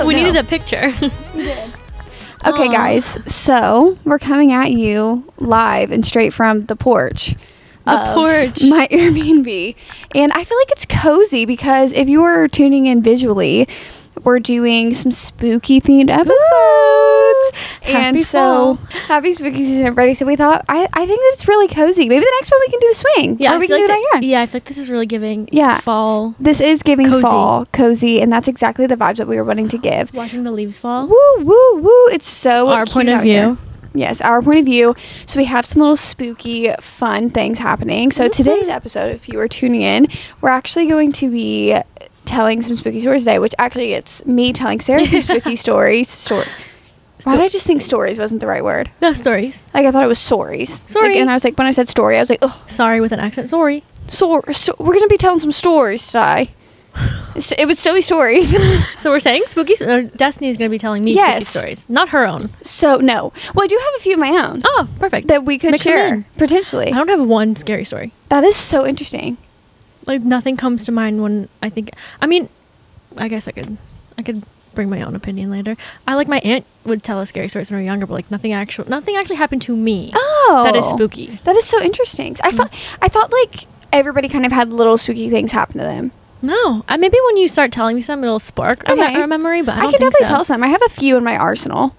We needed a picture. We did. Okay, guys. So we're coming at you live and straight from the porch. My Airbnb. And I feel like it's cozy because if you were tuning in visually, we're doing some spooky themed episodes. Happy fall. Happy spooky season, everybody. So we thought, I think it's really cozy. Maybe the next one we can do the swing. Yeah, or we can do that again. Yeah, I feel like this is really giving fall. This is giving cozy. fall, cozy, and that's exactly the vibes that we were wanting to give. Watching the leaves fall. Woo, woo, woo. It's so Our cute point of out view. here. Yes, our point of view. So we have some little spooky, fun things happening. So today's episode, if you are tuning in, we're actually going to be telling some spooky stories today, which actually it's me telling Sarah some spooky stories. Why did I just think stories wasn't the right word? No, stories. Like, I thought it was stories. Sorry. Like, and I was like, when I said story, I was like, oh. Sorry with an accent. Sorry. So we're going to be telling some stories today. It would still be stories. So we're saying spooky. Destiny's going to be telling me spooky stories, not her own. So no. Well, I do have a few of my own. Oh, perfect. That we could share potentially. I don't have one scary story. That is so interesting. Like, nothing comes to mind when I think. I mean, I guess I could bring my own opinion later. My aunt would tell us scary stories when we were younger, but like nothing actually happened to me. Oh, that is spooky. That is so interesting. I thought like everybody kind of had little spooky things happen to them. No, maybe when you start telling me some, it'll spark a memory. But I can definitely tell some. I have a few in my arsenal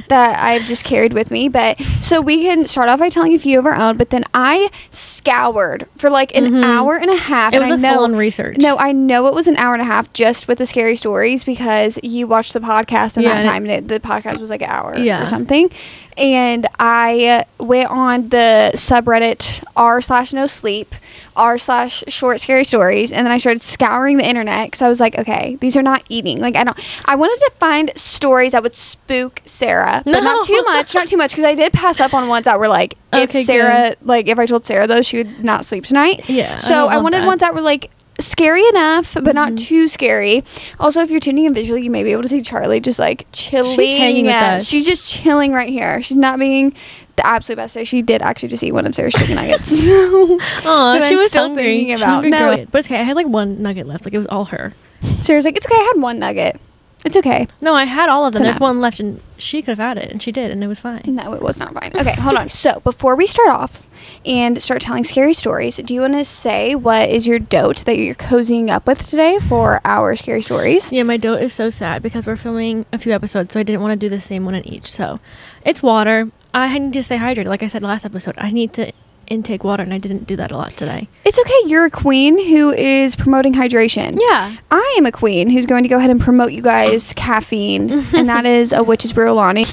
that I've just carried with me. But so we can start off by telling a few of our own. But then I scoured for like an hour and a half. It was a full-on research. No, I know it was an hour and a half just with the scary stories because you watched the podcast in that time, and the podcast was like an hour or something. And I went on the subreddit r/no-sleep, r/short scary stories, and then I started scouring the internet because I was like, okay, these are not eating. Like, I wanted to find stories that would spook Sarah, but not too much, because I did pass up on ones that were like, if I told Sarah those, she would not sleep tonight. Yeah. So I wanted ones that were like scary enough, but not too scary. Also, if you're tuning in visually, you may be able to see Charlie just like chilling. She's hanging with us. She's just chilling right here. She's not being the absolute best day. She did actually just eat one of Sarah's chicken nuggets. Oh, she was still hungry. thinking about. No, but it's okay. I had like one nugget left. Like, it was all her. Sarah's like, it's okay. I had one nugget. It's okay. No, I had all of them. There's enough. one left, and she could have had it, and she did, and it was fine. No, it was not fine. Okay, hold on. So before we start off and start telling scary stories, do you want to say what is your dote that you're cozying up with today for our scary stories? Yeah, my dote is so sad because we're filming a few episodes, so I didn't want to do the same one in each. So it's water. I need to stay hydrated. Like I said last episode, I need to intake water, and I didn't do that a lot today. It's okay. You're a queen who is promoting hydration. Yeah. I am a queen who's going to go ahead and promote you guys caffeine, and that is a Witch's Brew Alani.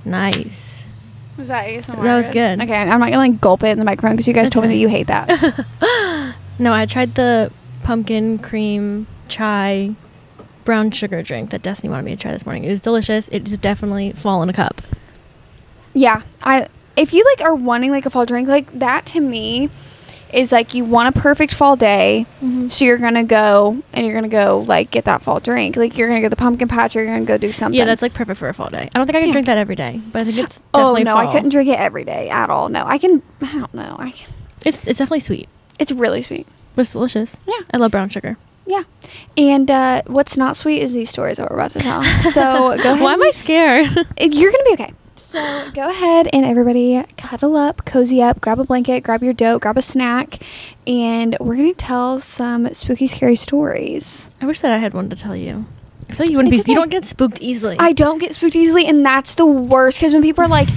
Nice. Was that ASMR? That was good. Okay, I'm not going to like gulp it in the microphone because you guys told me that you hate that. No, I tried the pumpkin cream chai brown sugar drink that Destiny wanted me to try this morning. It was delicious. It's definitely fall in a cup. Yeah, if you like are wanting like a fall drink, like that to me is like you want a perfect fall day, so you're gonna go like get that fall drink. Like you're gonna go to the pumpkin patch, or you're gonna go do something. Yeah, that's like perfect for a fall day. I don't think I can drink that every day, but I think it's definitely fall. I couldn't drink it every day at all. No, I don't know. It's definitely sweet. It's really sweet. But it's delicious. Yeah, I love brown sugar. Yeah, and what's not sweet is these stories that we're about to tell. So go ahead. Why am I scared? You're gonna be okay. So go ahead and everybody cuddle up, cozy up, grab a blanket, grab your dote, grab a snack, and we're going to tell some spooky, scary stories. I wish that I had one to tell you. I feel like you wouldn't be. Okay. You don't get spooked easily. I don't get spooked easily, and that's the worst, because when people are like,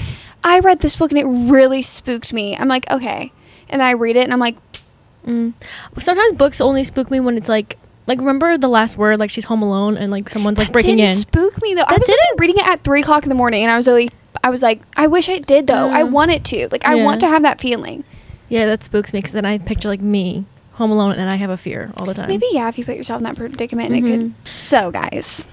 I read this book and it really spooked me, I'm like, okay. And then I read it and I'm like, Sometimes books only spook me when it's like remember The Last Word, like she's home alone and like someone's like breaking in. That didn't spook me though. I was like, reading it at 3:00 in the morning, and I was like, I wish I did though. I want it to. Like, I want to have that feeling. Yeah, that spooks me because then I picture like me home alone and I have a fear all the time. Maybe, if you put yourself in that predicament, it could. So, guys,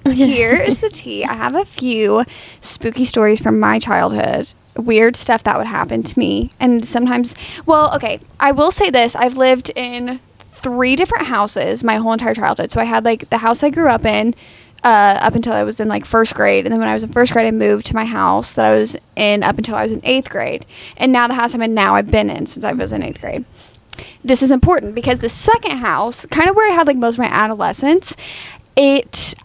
here is the tea. I have a few spooky stories from my childhood. Weird stuff that would happen to me. And sometimes, well, okay, I will say this. I've lived in 3 different houses my whole entire childhood. So I had like the house I grew up in up until I was in like 1st grade, and then when I was in 1st grade I moved to my house that I was in up until I was in 8th grade, and now the house I'm in now I've been in since I was in 8th grade. This is important because the second house, kind of where I had like most of my adolescence,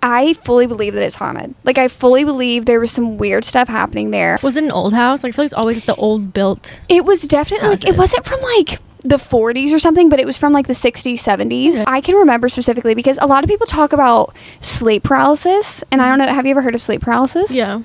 I fully believe that it's haunted. Like, I fully believe there was some weird stuff happening there. Was it an old house? Like, I feel like it's always like the old built. It was definitely like, it wasn't from like the 40s or something, but it was from like the 60s, 70s. Okay. I can remember specifically because a lot of people talk about sleep paralysis, and I don't know, have you ever heard of sleep paralysis? Yeah.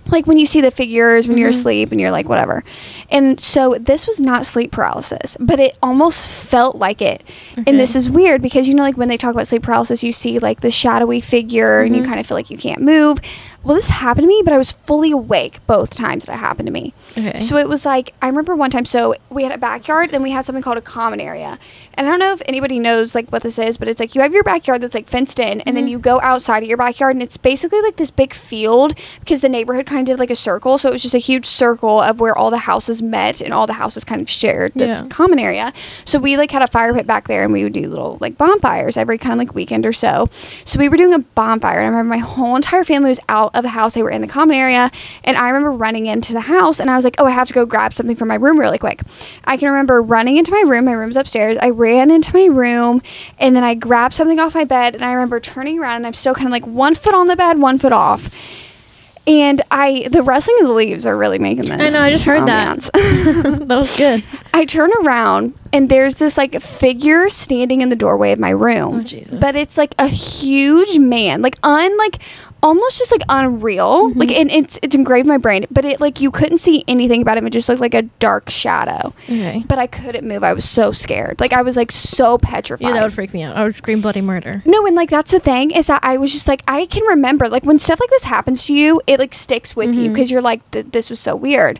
Like when you see the figures when you're asleep and you're like, whatever. And so this was not sleep paralysis, but it almost felt like it. Okay. And this is weird because, you know, like when they talk about sleep paralysis, you see like the shadowy figure and you kind of feel like you can't move. Well, this happened to me, but I was fully awake both times that it happened to me. Okay. So it was like, I remember one time, so we had a backyard and we had something called a common area. And I don't know if anybody knows like what this is, but it's like you have your backyard that's like fenced in and then you go outside of your backyard and it's basically like this big field because the neighborhood kind of did like a circle. So it was just a huge circle of where all the houses met and all the houses kind of shared this common area. So we like had a fire pit back there and we would do little like bonfires every kind of like weekend or so. So we were doing a bonfire and I remember my whole entire family was out of the house. They were in the common area and I remember running into the house and I was like, oh, I have to go grab something from my room really quick. I can remember running into my room's upstairs. I ran into my room and then I grabbed something off my bed and I remember turning around and I'm still kind of like 1 foot on the bed, 1 foot off. And the rustling of the leaves are really making this. I know, I just heard that. That was good. I turn around and there's this like figure standing in the doorway of my room. Oh, Jesus. But it's like a huge man, like almost just like unreal. Like, and it's engraved in my brain, but it like you couldn't see anything about him. It just looked like a dark shadow. Okay. But I couldn't move. I was so scared. Like I was like so petrified. Yeah, that would freak me out. I would scream bloody murder. No, and like that's the thing is that I was just like, I can remember like when stuff like this happens to you, it like sticks with you because you're like, this was so weird.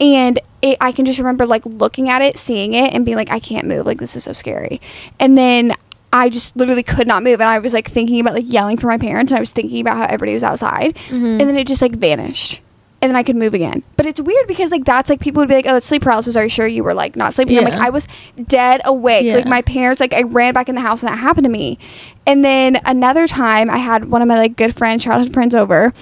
And I can just remember like looking at it, seeing it and being like, I can't move. Like this is so scary. And then I just literally could not move. And I was like thinking about like yelling for my parents and I was thinking about how everybody was outside. And then it just like vanished. And then I could move again. But it's weird because like that's like people would be like, oh, it's sleep paralysis. Are you sure you were like not sleeping? Yeah. I'm like, I was dead awake. Yeah. Like my parents, like I ran back in the house and that happened to me. And then another time I had one of my like good friends, childhood friends over.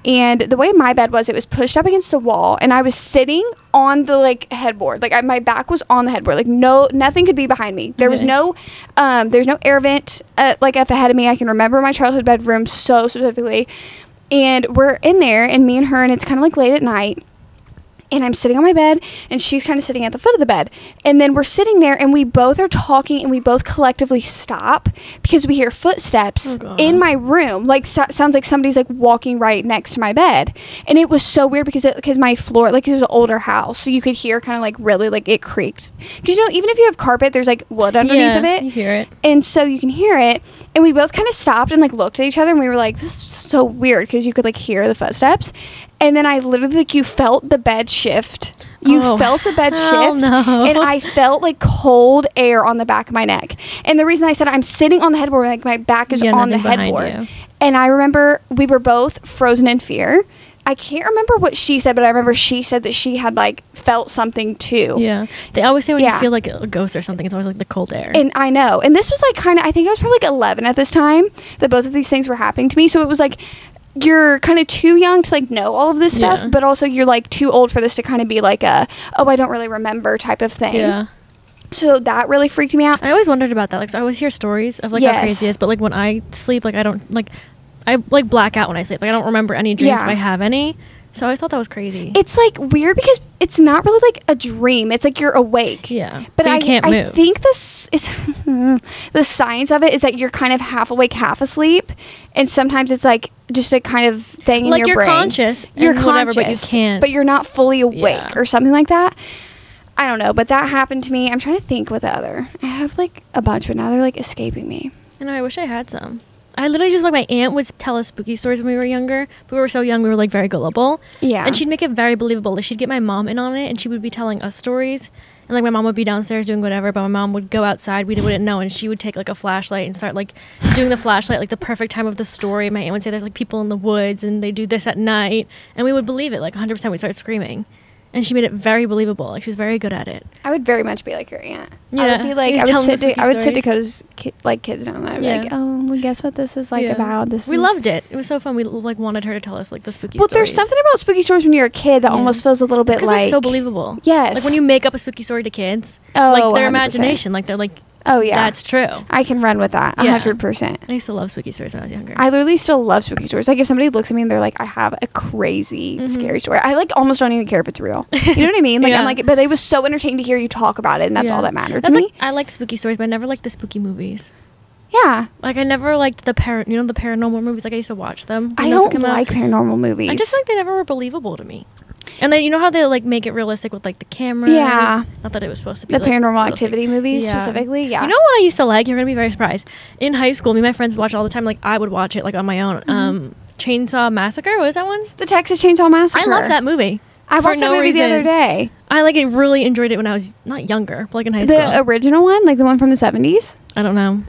And the way my bed was, it was pushed up against the wall and I was sitting on the like headboard. Like my back was on the headboard. Like nothing could be behind me. There was there's no air vent like up ahead of me. I can remember my childhood bedroom so specifically. And we're in there and me and her and it's kind of like late at night and I'm sitting on my bed and she's kind of sitting at the foot of the bed and then we're sitting there and we both are talking and we both collectively stop because we hear footsteps in my room, like sounds like somebody's like walking right next to my bed. And it was so weird because my floor, like it was an older house, so you could hear kind of like really like it creaked because you know even if you have carpet there's like wood underneath of it, you hear it, and so you can hear it. And we both kind of stopped and like looked at each other and we were like, this is so weird because you could like hear the footsteps. And then I literally, like, you felt the bed shift. You felt the bed shift. No. And I felt, like, cold air on the back of my neck. And the reason I said I'm sitting on the headboard, like, my back is on the headboard. And I remember we were both frozen in fear. I can't remember what she said, but I remember she said that she had, like, felt something, too. Yeah. They always say when you feel like a ghost or something, it's always, like, the cold air. And I know. And this was, like, kind of, I think I was probably, like, 11 at this time that both of these things were happening to me. So it was, like, you're kind of too young to like know all of this stuff, but also you're like too old for this to kind of be like a, oh, I don't really remember type of thing. Yeah. So that really freaked me out. I always wondered about that. Like, so I always hear stories of like how crazy it is, but like when I sleep, like I don't like, I like black out when I sleep. Like I don't remember any dreams if I have any. So I always thought that was crazy. It's like weird because it's not really like a dream. It's like you're awake. Yeah. But you can't move. I think this is the science of it is that you're kind of half awake, half asleep. And sometimes it's like just a kind of thing in your brain. Like you're conscious. You're conscious, but you can't. But you're not fully awake or something like that. I don't know. But that happened to me. I'm trying to think what the other. I have like a bunch, but now they're like escaping me. I know. I wish I had some. I literally just, like, my aunt would tell us spooky stories when we were younger. But we were so young, we were, like, very gullible. Yeah. And she'd make it very believable. Like, she'd get my mom in on it, and she would be telling us stories. And, like, my mom would be downstairs doing whatever, but my mom would go outside. We wouldn't know, and she would take, like, a flashlight and start, like, doing the flashlight, like, the perfect time of the story. My aunt would say there's, like, people in the woods, and they do this at night. And we would believe it, like, 100%. We'd start screaming. And she made it very believable. Like, she was very good at it. I would very much be like your aunt. Yeah. I would be like, I would sit Dakota's kids down and I'd be like, oh, well, guess what this is like about? We loved it. It was so fun. We like wanted her to tell us like the spooky stories. Well, there's something about spooky stories when you're a kid that almost feels a little bit like. They're so believable. Yes. Like when you make up a spooky story to kids, like their 100%. Imagination, like they're like Oh, yeah. That's true. I can run with that 100%. I used to love spooky stories when I was younger. I literally still love spooky stories. Like, if somebody looks at me and they're like, I have a crazy, scary story, I, like, almost don't even care if it's real. You know what I mean? Like, I'm like, but it was so entertaining to hear you talk about it, and that's all that mattered to me. Like, I like spooky stories, but I never liked the spooky movies. Yeah. Like, I never liked the paranormal movies. Like, I used to watch them. I don't like paranormal movies. I just like they never were believable to me. And then, you know how they, like, make it realistic with, like, the cameras? Yeah. Not that it was supposed to be, the like, Paranormal realistic. Activity movies, specifically? Yeah. You know what I used to like? You're going to be very surprised. In high school, me and my friends would watch all the time. Like, I would watch it, like, on my own. Chainsaw Massacre? What is that one? The Texas Chainsaw Massacre. I love that movie. I watched that movie the other day. I, like, really enjoyed it when I was, not younger, but, like, in high school. The original one? Like, the one from the 70s? I don't know.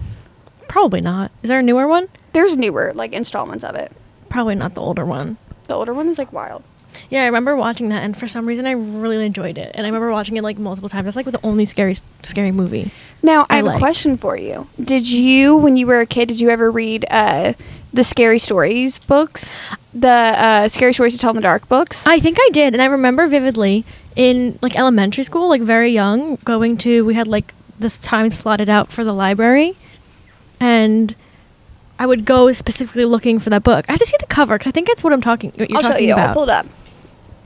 Probably not. Is there a newer one? There's newer, like, installments of it. Probably not the older one. The older one is, like, wild. Yeah, I remember watching that, and for some reason, I really enjoyed it. And I remember watching it, like, multiple times. That's, like, the only scary movie. Now, I have a question for you. Did you, when you were a kid, did you ever read the Scary Stories books? The Scary Stories to Tell in the Dark books? I think I did, and I remember vividly in, like, elementary school, like, very young, we had, like, this time slotted out for the library, and I would go specifically looking for that book. I have to see the cover, because I think it's what you're talking about. I'll show you. I'll pull it up.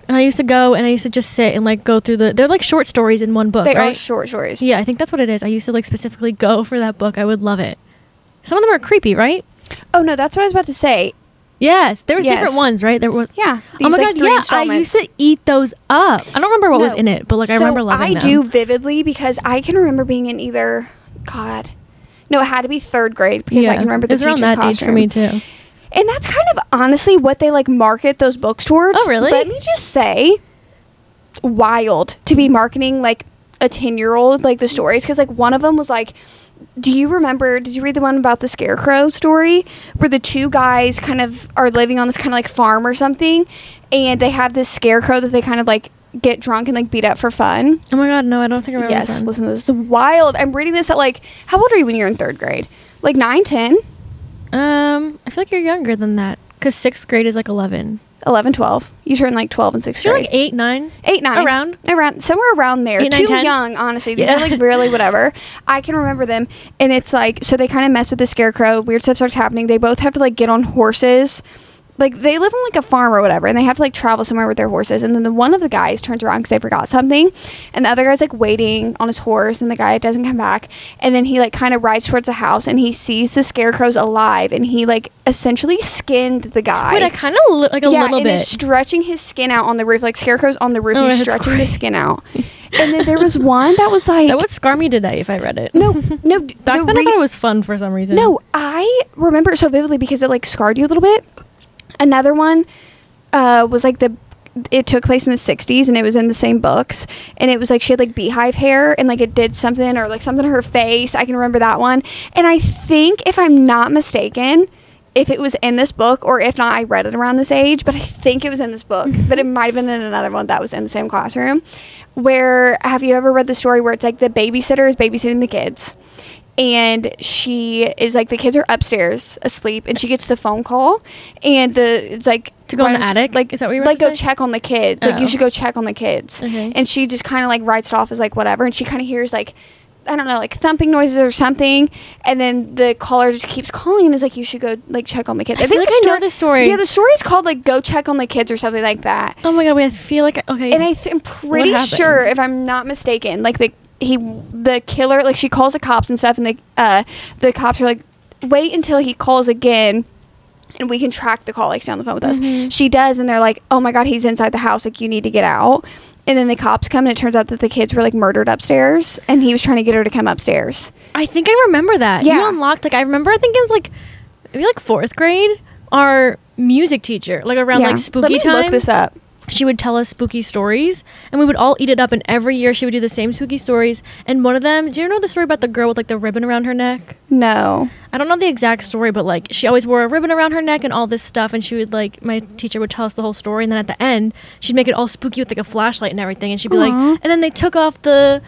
And I used to go, and I used to just sit and, like, go through they're, like, short stories in one book, They right? are short stories. Yeah, I think that's what it is. I used to, like, specifically go for that book. I would love it. Some of them are creepy, right? Oh, no, that's what I was about to say. Yes, there was different ones, right? There was. Yeah. Oh my God, yeah, I used to eat those up. I don't remember what was in it, but, like, I remember loving them. I do vividly, because I can remember being in either, God, no, it had to be 3rd grade, because I can remember the teacher's around that classroom. age for me too. And that's kind of honestly what they, like, market those books towards. Oh, really? Let me just say, wild to be marketing, like, a 10-year-old, like, the stories, because, like, one of them was, like, did you read the one about the scarecrow story, where the two guys kind of are living on this kind of, like, farm or something, and they have this scarecrow that they kind of, like, get drunk and, like, beat up for fun? Oh my God, no, I don't think I remember this. Yes, listen to this. It's wild. I'm reading this at, like, how old are you when you're in 3rd grade? Like 9, 10? I feel like you're younger than that, because 6th grade is, like, 11. 11, 12. You turn, like, 12 and 6th grade. You're like 8, 9? 8, 9. Around, somewhere around there. 8, 9, Too 10? young, honestly. These are, like, really whatever. I can remember them. And it's, like, so they kind of mess with the scarecrow. Weird stuff starts happening. They both have to, like, get on horses. Like, they live on, like, a farm or whatever, and they have to, like, travel somewhere with their horses. And then one of the guys turns around because they forgot something, and the other guy's, like, waiting on his horse, and the guy doesn't come back. And then he, like, kind of rides towards the house, and he sees the scarecrows alive, and he, like, essentially skinned the guy. Wait, I kind of like a little bit. Yeah, and he's stretching his skin out on the roof, like, scarecrows on the roof. He's stretching his skin out. And then there was one that was, like... That would scar me today if I read it. No. Back then I thought it was fun for some reason. No, I remember it so vividly because it, like, scarred you a little bit. Another one was, like, it took place in the 60s, and it was in the same books, and it was, like, she had, like, beehive hair, and, like, it did something, or, like, something to her face. I can remember that one. And I think, if I'm not mistaken, if it was in this book, or if not, I read it around this age, but I think it was in this book, but it might have been in another one that was in the same classroom. Where, have you ever read the story where it's, like, the babysitter is babysitting the kids, and she is, like, the kids are upstairs asleep, and she gets the phone call, and it's like to go in the attic, like, is that what you were like, go say? check on the kids. Like, you should go check on the kids. Okay. And she just kind of, like, writes it off as, like, whatever, and she kind of hears, like, I don't know, like, thumping noises or something, and then the caller just keeps calling and is like, you should go, like, check on the kids. I feel like I know this story. Yeah, the story's called, like, Go Check on the Kids or something like that. Oh my God, wait, I feel like, okay. And I'm pretty sure, if I'm not mistaken, like, the killer, like, she calls the cops and stuff, and the cops are like, wait until he calls again, and we can track the call, like, stay on the phone with us. She does, and they're like, oh my God, he's inside the house, like, you need to get out. And then the cops come, and it turns out that the kids were, like, murdered upstairs, and he was trying to get her to come upstairs. I think I remember that. Yeah. You unlocked, like, I remember, I think it was, like, maybe, like, 4th grade, our music teacher, like, around, like, spooky time. Let me look this up. She would tell us spooky stories, and we would all eat it up, and every year she would do the same spooky stories. And one of them, do you know the story about the girl with, like, the ribbon around her neck? No. I don't know the exact story, but, like, she always wore a ribbon around her neck and all this stuff, and she would, like, my teacher would tell us the whole story, and then at the end, she'd make it all spooky with, like, a flashlight and everything, and she'd be like, and then they took off the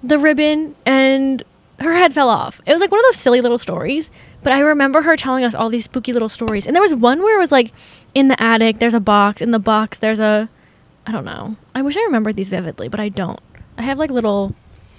ribbon, and her head fell off. It was, like, one of those silly little stories, but I remember her telling us all these spooky little stories. And there was one where it was, like, in the attic, there's a box, in the box, there's a... I don't know. I wish I remembered these vividly, but I don't. I have, like, little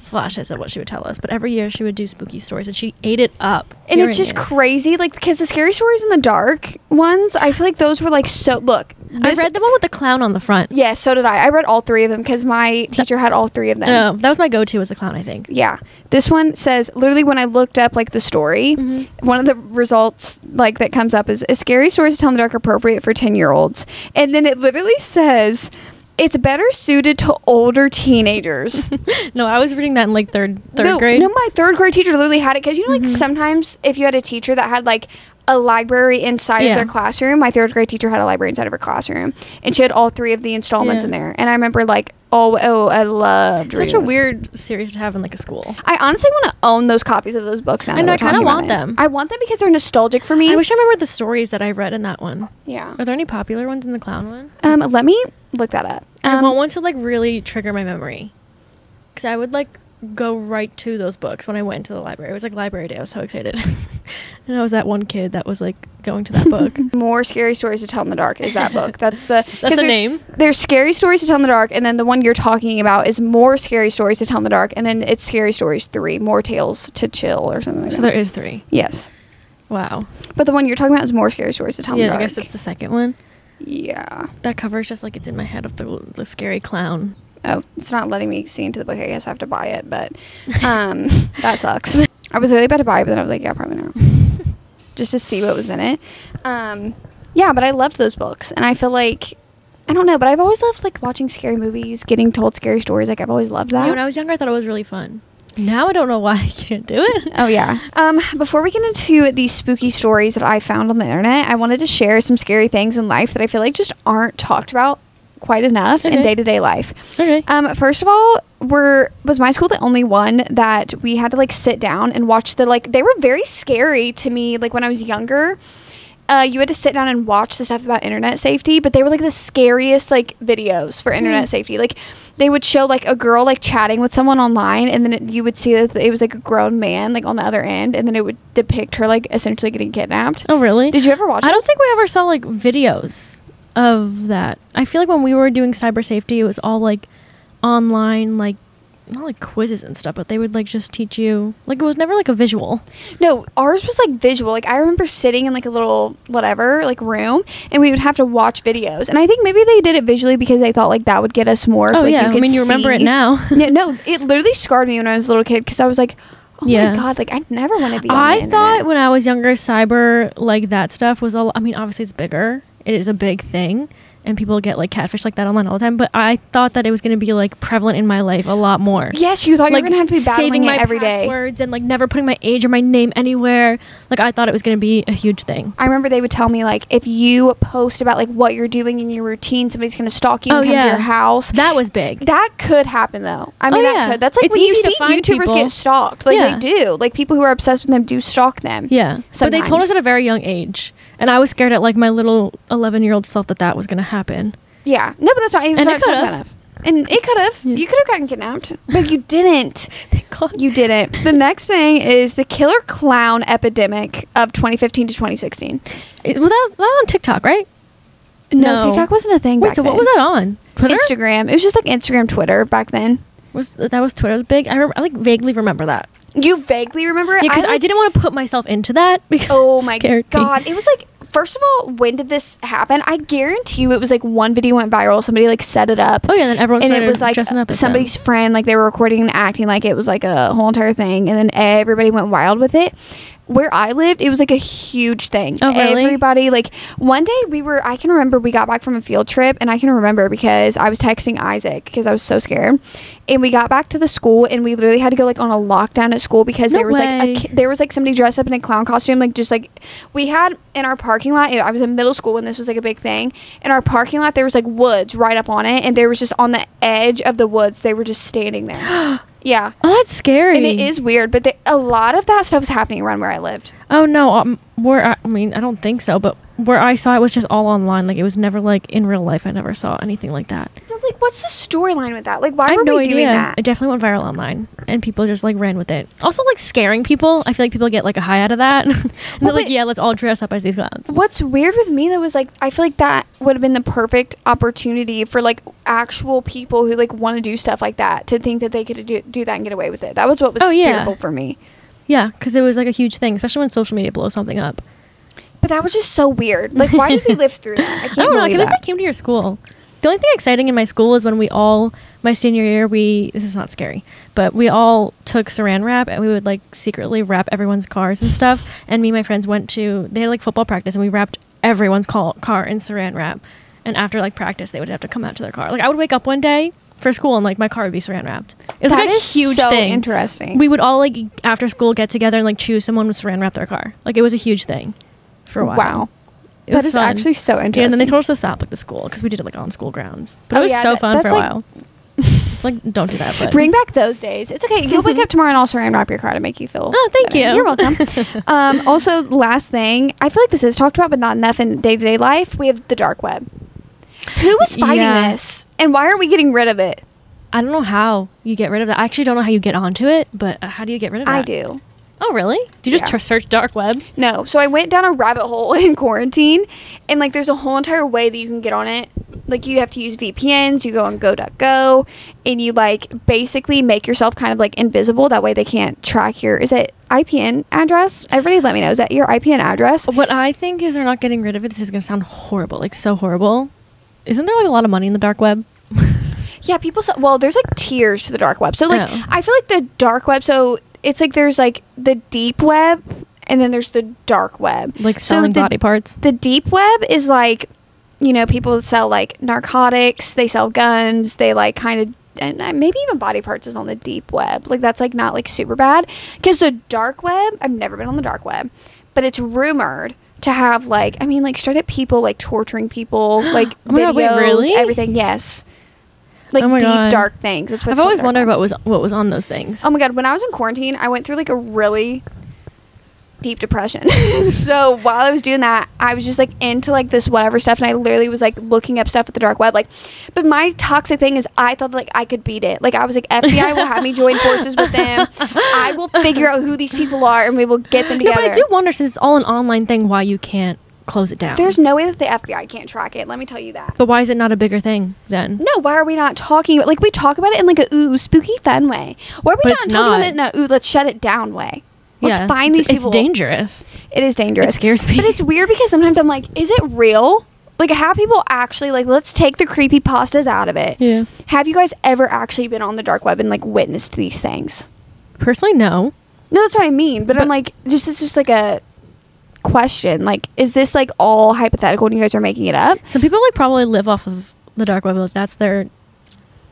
flashes of what she would tell us, but every year she would do spooky stories and she ate it up. And it's just crazy, like, because the Scary Stories in the Dark ones, I feel like those were like, so look, I read the one with the clown on the front. Yeah, so did I read all 3 of them because my teacher had all 3 of them. No, that was my go-to, was the clown, I think. Yeah, this one says, literally, when I looked up like the story, one of the results like that comes up is Scary Stories to Tell in the Dark appropriate for 10-year-olds, and then it literally says it's better suited to older teenagers. No, I was reading that in like third grade. No, my 3rd grade teacher literally had it because, you know, like sometimes if you had a teacher that had like a library inside of their classroom, my 3rd grade teacher had a library inside of her classroom, and she had all 3 of the installments in there. And I remember like, I loved such a weird series to have in like a school. I honestly want to own those copies of those books now. I know, I kind of want them. I want them because they're nostalgic for me. I wish I remembered the stories that I read in that one. Yeah. Are there any popular ones in the clown one? Let me look that up. I want one to like really trigger my memory, because I would like go right to those books when I went to the library. It was like library day. I was so excited. And I was that one kid that was like going to that book. More Scary Stories to Tell in the Dark is that book. That's the name. There's Scary Stories to Tell in the Dark, and then the one you're talking about is More Scary Stories to Tell in the Dark, and then it's Scary Stories 3, More Tales to Chill or something like that. So there is 3. Yes. Wow. But the one you're talking about is More Scary Stories to Tell in the Dark. Yeah, I guess it's the second one. Yeah. That cover is just like it's in my head of the scary clown. Oh, it's not letting me see into the book. I guess I have to buy it, but that sucks. I was really about to buy it, but then I was like, yeah, probably not. Just to see what was in it. Yeah, but I loved those books, and I feel like, I don't know, but I've always loved like watching scary movies, getting told scary stories. Like, I've always loved that. Yeah, when I was younger, I thought it was really fun. Now I don't know why I can't do it. Oh, yeah. Before we get into these spooky stories that I found on the internet, I wanted to share some scary things in life that I feel like just aren't talked about quite enough in day-to-day life. Okay. First of all, was my school the only one that we had to like sit down and watch they were very scary to me, like when I was younger. You had to sit down and watch the stuff about internet safety, but they were like the scariest like videos for internet safety. Like they would show like a girl like chatting with someone online, and then you would see that it was like a grown man like on the other end, and then it would depict her like essentially getting kidnapped. Oh, really? Did you ever watch it? I don't think we ever saw like videos of that. I feel like when we were doing cyber safety, it was all like online, like not like quizzes and stuff, but they would like just teach you, like it was never like a visual. No, ours was like visual. Like I remember sitting in like a little whatever like room, and we would have to watch videos, and I think maybe they did it visually because they thought like that would get us more. Oh, like, yeah, I mean, you remember it now. Yeah, no, it literally scarred me when I was a little kid because I was like, oh my god, like I never want to be on the internet. Thought when I was younger, cyber like that stuff was all, I mean, obviously it's bigger, it is a big thing, and people get like catfish like that online all the time, but I thought that it was going to be like prevalent in my life a lot more. Yes, you thought like, you were going to have to be battling it every day. Saving my passwords and like never putting my age or my name anywhere. Like I thought it was going to be a huge thing. I remember they would tell me like if you post about like what you're doing in your routine, somebody's going to stalk you and come to your house. That was big. That could happen though. I mean, that could. That's like it's when you see YouTubers people get stalked. Like they do. Like people who are obsessed with them do stalk them. Yeah. Sometimes. But they told us at a very young age, and I was scared at like my little 11-year-old self that was going to happen. Yeah. No, but that's not. And it could have. And it could have. Yeah. You could have gotten kidnapped, but you didn't. Thank God. You didn't. The next thing is the killer clown epidemic of 2015 to 2016. That was on TikTok, right? No, TikTok wasn't a thing back then. What was that on? Twitter? Instagram. It was just like Instagram, Twitter back then. That was Twitter was big? I like vaguely remember that. You vaguely remember it? Yeah, because I didn't want to put myself into that because oh my God. It was like, first of all, when did this happen? I guarantee you it was like one video went viral. Somebody like set it up. Oh yeah, and then everyone started it was like dressing up as somebody's them. Friend, like they were recording and acting like it was like a whole entire thing, and then everybody went wild with it. Where I lived, it was like a huge thing. Oh, really? Everybody, like, one day I can remember we got back from a field trip, and I can remember because I was texting Isaac because I was so scared. And we got back to the school, and we literally had to go like on a lockdown at school because there was like somebody dressed up in a clown costume, like just like we had in our parking lot. I was in middle school when this was like a big thing. In our parking lot, there was like woods right up on it, and there was just on the edge of the woods, they were just standing there. Yeah. Oh, that's scary. And it is weird, but a lot of that stuff was happening around where I lived. Oh, no. I don't think so, but where I saw it was just all online. Like, it was never, like, in real life. I never saw anything like that. Really? like, what's the storyline with that? Like, why were we doing that? It definitely went viral online, and people just like ran with it. Also, like scaring people. I feel like people get like a high out of that. And they're like, yeah, let's all dress up as these clowns. What's weird with me though is like, I feel like that would have been the perfect opportunity for like actual people who like want to do stuff like that to think that they could do that and get away with it. That was what was fearful for me. Yeah, because it was like a huge thing, especially when social media blows something up. But that was just so weird. Like, why did we live through that? I can't believe that. They came to your school. The only thing exciting in my school is when my senior year, this is not scary, but we all took saran wrap and we would like secretly wrap everyone's cars and stuff. And me and my friends they had like football practice and we wrapped everyone's car in saran wrap. And after like practice, they would have to come out to their car. Like I would wake up one day for school and like my car would be saran wrapped. It was like a huge thing. Interesting. We would all like after school get together and like choose someone would saran wrap their car. Like it was a huge thing for a while. Wow. That is actually so interesting. Yeah, and then they told us to stop like the school because we did it like on school grounds. But it was so fun for a while. It's like, don't do that. But bring back those days. It's okay. You'll wake up tomorrow and I'll saran wrap your car to make you feel. Oh, thank you. You're welcome. Also, last thing, I feel like this is talked about, but not enough in day-to-day life. We have the dark web. Who was fighting this, and why are we getting rid of it? I don't know how you get rid of that. I actually don't know how you get onto it, but how do you get rid of that? I do. Oh, really? Do you just search dark web? No. So I went down a rabbit hole in quarantine, and like there's a whole entire way that you can get on it. Like you have to use VPNs, you go on go.go, and you like basically make yourself kind of like invisible. That way they can't track is it IPN address? Everybody let me know. Is that your IPN address? What I think is they're not getting rid of it. This is going to sound horrible, like so horrible. Isn't there like a lot of money in the dark web? Yeah, there's like tiers to the dark web. So like I feel like the dark web, so it's like there's like the deep web and then there's the dark web. Like selling body parts? The deep web is like, people that sell like narcotics, they sell guns, they like kind of, and maybe even body parts is on the deep web. Like that's like not like super bad. Because the dark web, I've never been on the dark web, but it's rumored to have like, straight up people like torturing people, like videos, really? Everything. Yes. Like deep, dark things. That's what I've always wondered what was on those things. Oh my God. When I was in quarantine, I went through like a really deep depression. So while I was doing that, I was just like into like this whatever stuff. And I literally was like looking up stuff at the dark web. Like, but my toxic thing is I thought like I could beat it. Like I was like, FBI will have me join forces with them. I will figure out who these people are and we will get them together. No, but I do wonder, since it's all an online thing, why you can't close it down. There's no way that the FBI can't track it. Let me tell you that. But why is it not a bigger thing then? No, why are we not talking about, like, we talk about it in like a spooky fun way. Why are we not talking about it in a let's shut it down way? Let's find these people. It's dangerous. It is dangerous. It scares me. But it's weird because sometimes I'm like, is it real? Like, have people actually, like, let's take the creepypastas out of it. Yeah. Have you guys ever actually been on the dark web and like witnessed these things? Personally, no. No, that's what I mean. But I'm like, it's just like a question. Like, is this like all hypothetical and you guys are making it up? Some people like probably live off of the dark web. Like, that's where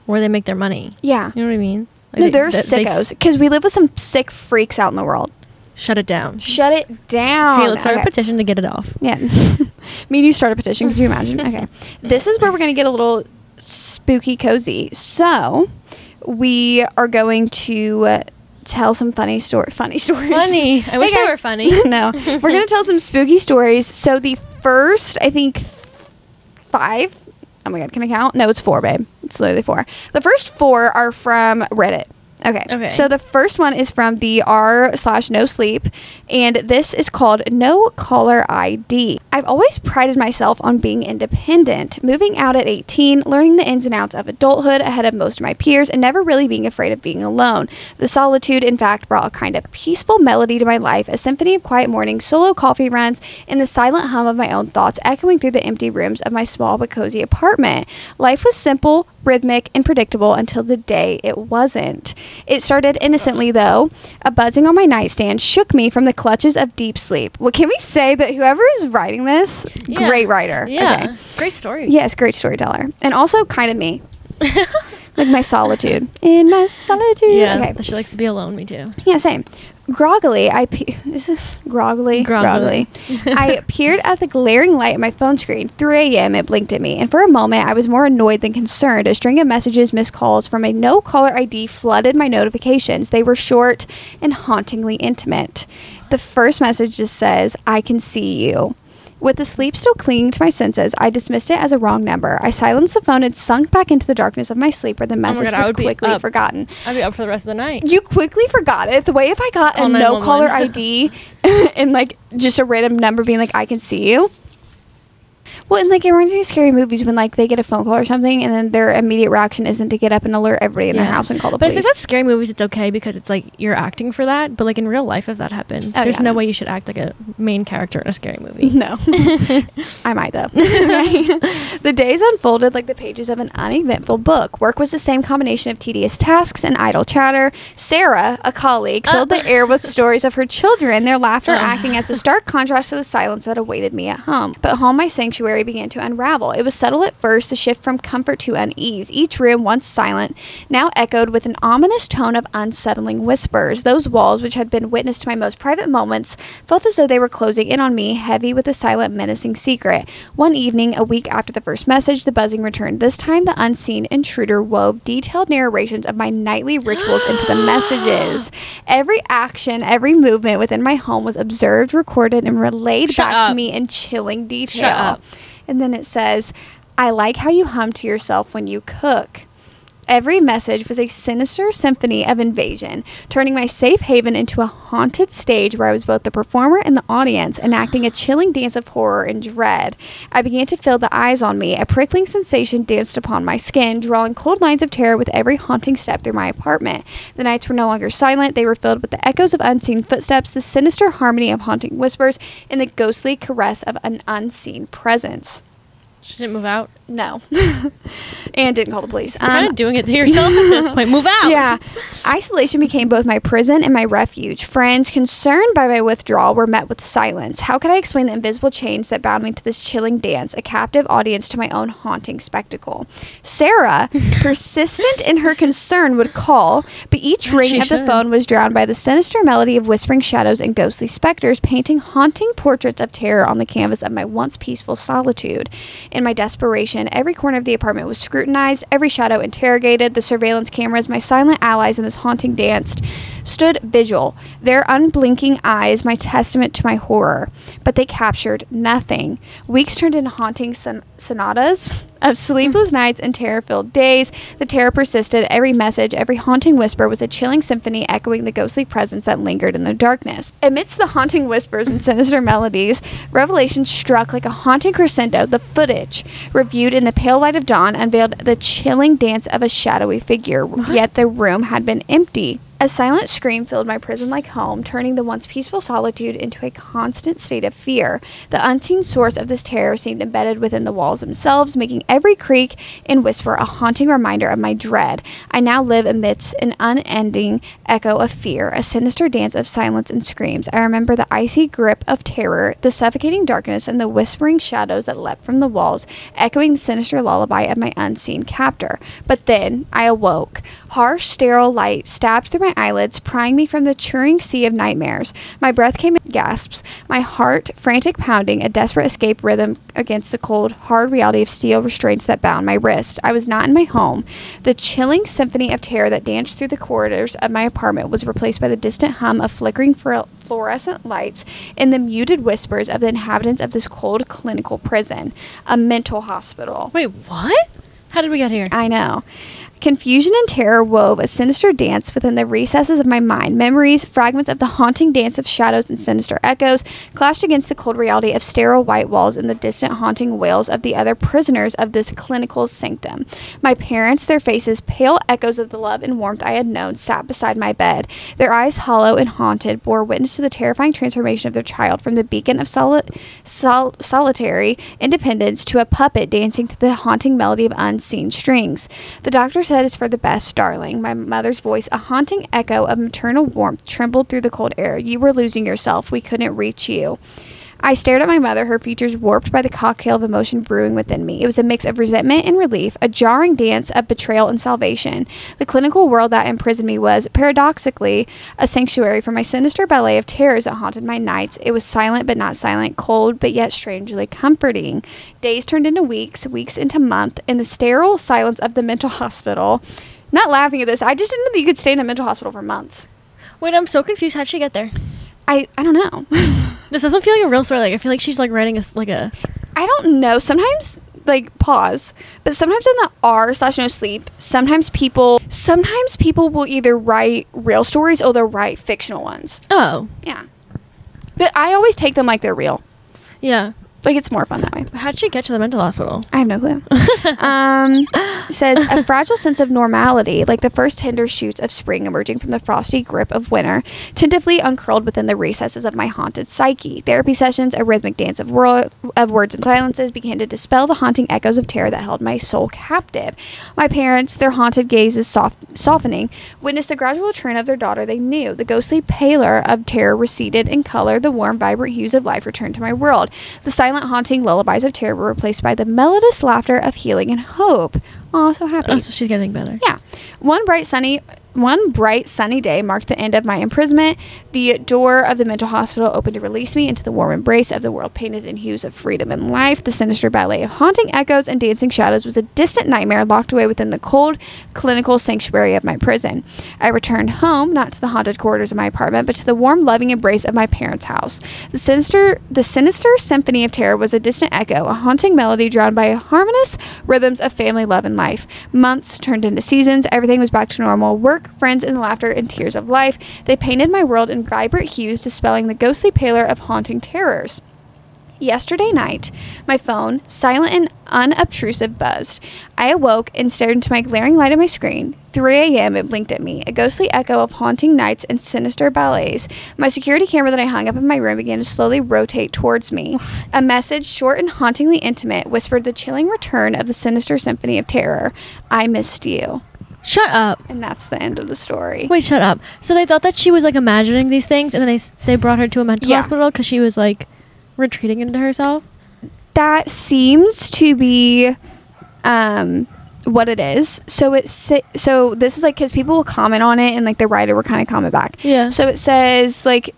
they make their money. Yeah. You know what I mean? Like no, they're sickos because we live with some sick freaks out in the world. Shut it down. Shut it down. Hey, let's start a petition to get it off. Yeah. Me and you start a petition. Could you imagine? Okay. This is where we're going to get a little spooky cozy. So we are going to tell some funny stories. Funny. I wish they were funny. No. We're going to tell some spooky stories. So the first, I think, 5. Oh my God, can I count? No, it's 4, babe. It's literally 4. The first 4 are from Reddit. Okay. So the first one is from the r/no sleep, and this is called No Caller ID. I've always prided myself on being independent, moving out at 18, learning the ins and outs of adulthood ahead of most of my peers, and never really being afraid of being alone. The solitude, in fact, brought a kind of peaceful melody to my life, a symphony of quiet mornings, solo coffee runs, and the silent hum of my own thoughts echoing through the empty rooms of my small but cozy apartment. Life was simple, rhythmic, and predictable until the day it wasn't. It started innocently, though. A buzzing on my nightstand shook me from the clutches of deep sleep. Well, can we say that whoever is writing this, great writer. Yeah. Okay. Great story. Yes, great storyteller. And also kind of me. Like my solitude. In my solitude. Yeah, okay. she likes to be alone. Me too. Yeah, same. Groggily, is this groggily? Groggily. I peered at the glaring light of my phone screen. 3 a.m. It blinked at me, and for a moment, I was more annoyed than concerned. A string of messages, missed calls from a no-caller ID flooded my notifications. They were short and hauntingly intimate. The first message just says, "I can see you." With the sleep still clinging to my senses, I dismissed it as a wrong number. I silenced the phone and sunk back into the darkness of my sleep where the message was quickly forgotten. I'd be up for the rest of the night. You quickly forgot it. The way if I got a no-caller ID and, like, just a random number being like, I can see you. Well, and, like, it reminds me of scary movies when, like, they get a phone call or something and then their immediate reaction isn't to get up and alert everybody in their house and call the police. But if it's scary movies, it's okay because it's, like, you're acting for that. But, like, in real life, if that happened, there's no way you should act like a main character in a scary movie. No. I might, though. The days unfolded like the pages of an uneventful book. Work was the same combination of tedious tasks and idle chatter. Sarah, a colleague, filled the air with stories of her children, their laughter acting as a stark contrast to the silence that awaited me at home. But home, my sanctuary, began to unravel. It was subtle at first, the shift from comfort to unease. Each room, once silent, now echoed with an ominous tone of unsettling whispers. Those walls, which had been witness to my most private moments, felt as though they were closing in on me, heavy with a silent, menacing secret. One evening, a week after the first message, the buzzing returned. This time, the unseen intruder wove detailed narrations of my nightly rituals into the messages. Every action, every movement within my home was observed, recorded, and relayed back to me in chilling detail. And then it says, I like how you hum to yourself when you cook. Every message was a sinister symphony of invasion, turning my safe haven into a haunted stage where I was both the performer and the audience, enacting a chilling dance of horror and dread. I began to feel the eyes on me. A prickling sensation danced upon my skin, drawing cold lines of terror with every haunting step through my apartment. The nights were no longer silent. They were filled with the echoes of unseen footsteps, the sinister harmony of haunting whispers, and the ghostly caress of an unseen presence. She didn't move out? No. And didn't call the police. You're kind of doing it to yourself at this point. Move out. Yeah. Isolation became both my prison and my refuge. Friends, concerned by my withdrawal, were met with silence. How could I explain the invisible chains that bound me to this chilling dance, a captive audience to my own haunting spectacle? Sarah, persistent in her concern, would call, but each ring of the phone was drowned by the sinister melody of whispering shadows and ghostly specters, painting haunting portraits of terror on the canvas of my once peaceful solitude. In my desperation, every corner of the apartment was scrutinized, every shadow interrogated. The surveillance cameras, my silent allies in this haunting dance, stood vigil, their unblinking eyes my testament to my horror. But they captured nothing. Weeks turned into haunting sonatas of sleepless nights and terror-filled days. The terror persisted. Every message, every haunting whisper was a chilling symphony echoing the ghostly presence that lingered in the darkness. Amidst the haunting whispers and sinister melodies, revelation struck like a haunting crescendo. The footage, reviewed in the pale light of dawn, unveiled the chilling dance of a shadowy figure. Yet the room had been empty. A silent scream filled my prison-like home, turning the once peaceful solitude into a constant state of fear. The unseen source of this terror seemed embedded within the walls themselves, making every creak and whisper a haunting reminder of my dread. I now live amidst an unending echo of fear, a sinister dance of silence and screams. I remember the icy grip of terror, the suffocating darkness, and the whispering shadows that leapt from the walls, echoing the sinister lullaby of my unseen captor. But then I awoke. Harsh, sterile light stabbed through my eyelids, prying me from the churning sea of nightmares. My breath came in gasps, my heart frantic pounding, a desperate escape rhythm against the cold, hard reality of steel restraints that bound my wrist. I was not in my home. The chilling symphony of terror that danced through the corridors of my apartment was replaced by the distant hum of flickering fluorescent lights and the muted whispers of the inhabitants of this cold clinical prison, a mental hospital. Wait, what? How did we get here? I know. Confusion and terror wove a sinister dance within the recesses of my mind. Memories, fragments of the haunting dance of shadows and sinister echoes, clashed against the cold reality of sterile white walls and the distant haunting wails of the other prisoners of this clinical sanctum. My parents, their faces pale echoes of the love and warmth I had known, sat beside my bed. Their eyes, hollow and haunted, bore witness to the terrifying transformation of their child from the beacon of solitary independence to a puppet dancing to the haunting melody of unseen strings. The doctor said, "It's for the best, darling." My mother's voice, a haunting echo of maternal warmth, trembled through the cold air. "You were losing yourself. We couldn't reach you." I stared at my mother, her features warped by the cocktail of emotion brewing within me. It was a mix of resentment and relief, a jarring dance of betrayal and salvation. The clinical world that imprisoned me was, paradoxically, a sanctuary for my sinister ballet of terrors that haunted my nights. It was silent but not silent, cold but yet strangely comforting. Days turned into weeks, weeks into months, in the sterile silence of the mental hospital. I'm not laughing at this. I just didn't know that you could stay in a mental hospital for months. Wait, I'm so confused. How'd she get there? I don't know. This doesn't feel like a real story. Like, I feel like she's like writing a. I don't know. Sometimes, like, pause. But sometimes in the r/no sleep, sometimes people will either write real stories or they'll write fictional ones. Oh. Yeah. But I always take them like they're real. Yeah. Like, it's more fun that way. How'd she get to the mental hospital? I have no clue. Says, a fragile sense of normality, like the first tender shoots of spring emerging from the frosty grip of winter, tentatively uncurled within the recesses of my haunted psyche. Therapy sessions, a rhythmic dance of words and silences, began to dispel the haunting echoes of terror that held my soul captive. My parents, their haunted gazes softening, witnessed the gradual return of their daughter they knew. The ghostly pallor of terror receded in color. The warm, vibrant hues of life returned to my world. The silent, haunting lullabies of terror were replaced by the melodious laughter of healing and hope. Oh, so happy. Oh, so she's getting better. Yeah. One bright sunny day marked the end of my imprisonment. The door of the mental hospital opened to release me into the warm embrace of the world painted in hues of freedom and life. The sinister ballet of haunting echoes and dancing shadows was a distant nightmare locked away within the cold, clinical sanctuary of my prison. I returned home, not to the haunted corridors of my apartment, but to the warm, loving embrace of my parents' house. The sinister symphony of terror was a distant echo, a haunting melody drowned by harmonious rhythms of family, love, and life. Months turned into seasons. Everything was back to normal. Work, friends, and laughter and tears of life. They painted my world in vibrant hues, dispelling the ghostly pallor of haunting terrors. Yesterday night, my phone, silent and unobtrusive, buzzed. I awoke and stared into my glaring light of my screen. 3 a.m. it blinked at me, a ghostly echo of haunting nights and sinister ballets. My security camera that I hung up in my room began to slowly rotate towards me. A message, short and hauntingly intimate, whispered the chilling return of the sinister symphony of terror. I missed you. Shut up. And that's the end of the story. Wait, shut up. So they thought that she was like imagining these things, and then they brought her to a mental hospital because she was like retreating into herself. That seems to be what it is. So this is like, because people will comment on it, and like the writer will kind of comment back. Yeah. So it says like,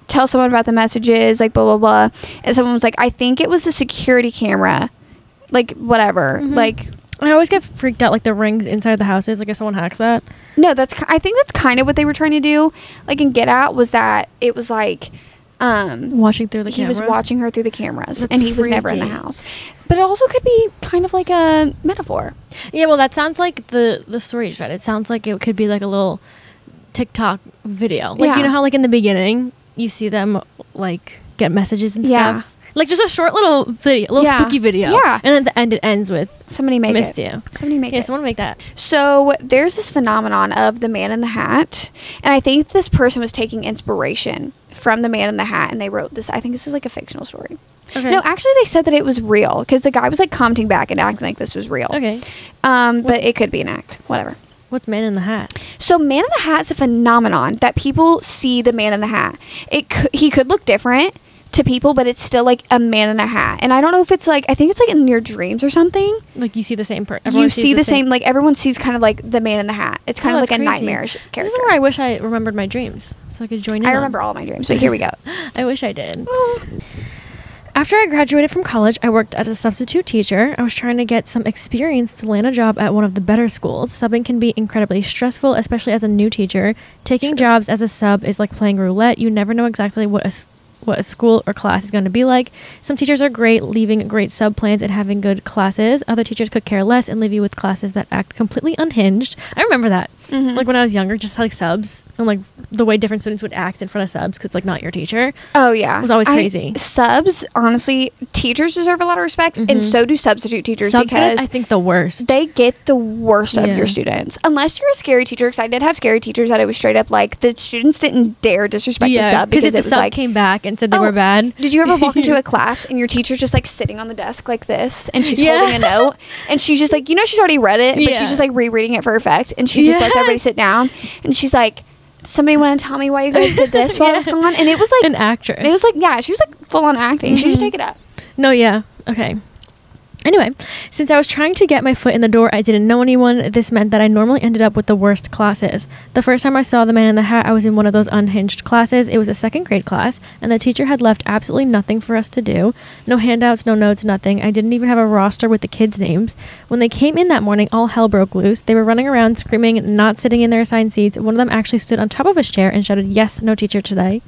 tell someone about the messages, like blah blah blah, and someone was like, I think it was the security camera, like whatever. Like, I always get freaked out, like the rings inside the houses, like if someone hacks that. No, I think that's kind of what they were trying to do, like in Get Out, was that it was like watching through the camera. He was watching her through the cameras. That's and he freaky. was never in the house. But it also could be kind of like a metaphor. Yeah, well, that sounds like the story you read. It sounds like it could be like a little TikTok video. Like, you know how like in the beginning you see them like get messages and stuff? Like just a short little video, a little spooky video. Yeah. And at the end it ends with somebody make missed it. You. Somebody make it. Yeah, someone make that. So there's this phenomenon of the Man in the Hat. And I think this person was taking inspiration from the Man in the Hat, and they wrote this. I think this is like a fictional story. Okay. No, actually they said that it was real, because the guy was like commenting back and acting like this was real. Okay. But it could be an act. Whatever. What's Man in the Hat? So Man in the Hat is a phenomenon that people see the Man in the Hat. He could look different to people, but it's still like a man in a hat. And I don't know if it's like, I think it's like in your dreams or something. Like you see the same person. You see the same, like everyone sees kind of like the Man in the Hat. It's kind of like a nightmarish character. This is where I wish I remembered my dreams so I could join in. I remember all my dreams, but here we go. I wish I did. After I graduated from college, I worked as a substitute teacher. I was trying to get some experience to land a job at one of the better schools. Subbing can be incredibly stressful, especially as a new teacher. Taking jobs as a sub is like playing roulette. You never know exactly what a school or class is going to be like. Some teachers are great, leaving great sub plans and having good classes. Other teachers could care less and leave you with classes that act completely unhinged. I remember that. Like when I was younger, just like subs and like the way different students would act in front of subs because it's like not your teacher. Oh yeah, it was always crazy. Subs, honestly, teachers deserve a lot of respect, and so do substitute teachers. Subs because I think the worst. They get the worst of your students, unless you're a scary teacher. Because I did have scary teachers that it was straight up like the students didn't dare disrespect the sub because if the sub like, came back and said they were bad. Did you ever walk into a class and your teacher's just like sitting on the desk like this, and she's holding a note, and she's just like, she's already read it, but she's just like rereading it for effect, and she just lets everybody sit down. And she's like, somebody want to tell me why you guys did this while I was gone? And it was like an actress. It was like, she was like full on acting. She should take it up. No, okay. Anyway, since I was trying to get my foot in the door, I didn't know anyone. This meant that I normally ended up with the worst classes. The first time I saw the Man in the Hat, I was in one of those unhinged classes. It was a second grade class, and the teacher had left absolutely nothing for us to do. No handouts, no notes, nothing. I didn't even have a roster with the kids' names. When they came in that morning, all hell broke loose. They were running around, screaming, not sitting in their assigned seats. One of them actually stood on top of his chair and shouted, "Yes, no teacher today."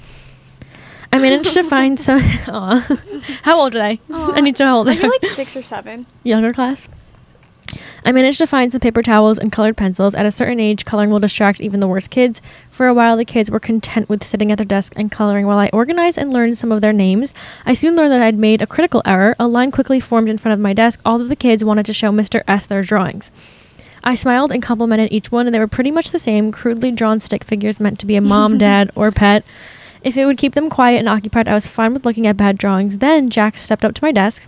I managed to find some... How old are they? I need to know how old they are. Maybe like 6 or 7. Younger class? I managed to find some paper towels and colored pencils. At a certain age, coloring will distract even the worst kids. For a while, the kids were content with sitting at their desk and coloring while I organized and learned some of their names. I soon learned that I'd made a critical error. A line quickly formed in front of my desk. All of the kids wanted to show Mr. S their drawings. I smiled and complimented each one, and they were pretty much the same, crudely drawn stick figures meant to be a mom, dad, or pet. If it would keep them quiet and occupied, I was fine with looking at bad drawings. Then Jack stepped up to my desk.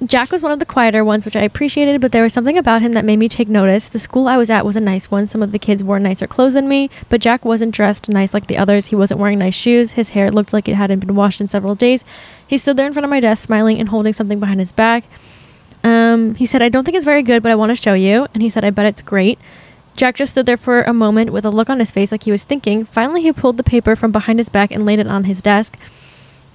Jack was one of the quieter ones, which I appreciated, but there was something about him that made me take notice. The school I was at was a nice one. Some of the kids wore nicer clothes than me, but Jack wasn't dressed nice like the others. He wasn't wearing nice shoes. His hair looked like it hadn't been washed in several days. He stood there in front of my desk, smiling and holding something behind his back. He said, I don't think it's very good, but I want to show you. And he said, I bet it's great. Jack just stood there for a moment with a look on his face like he was thinking. Finally, he pulled the paper from behind his back and laid it on his desk.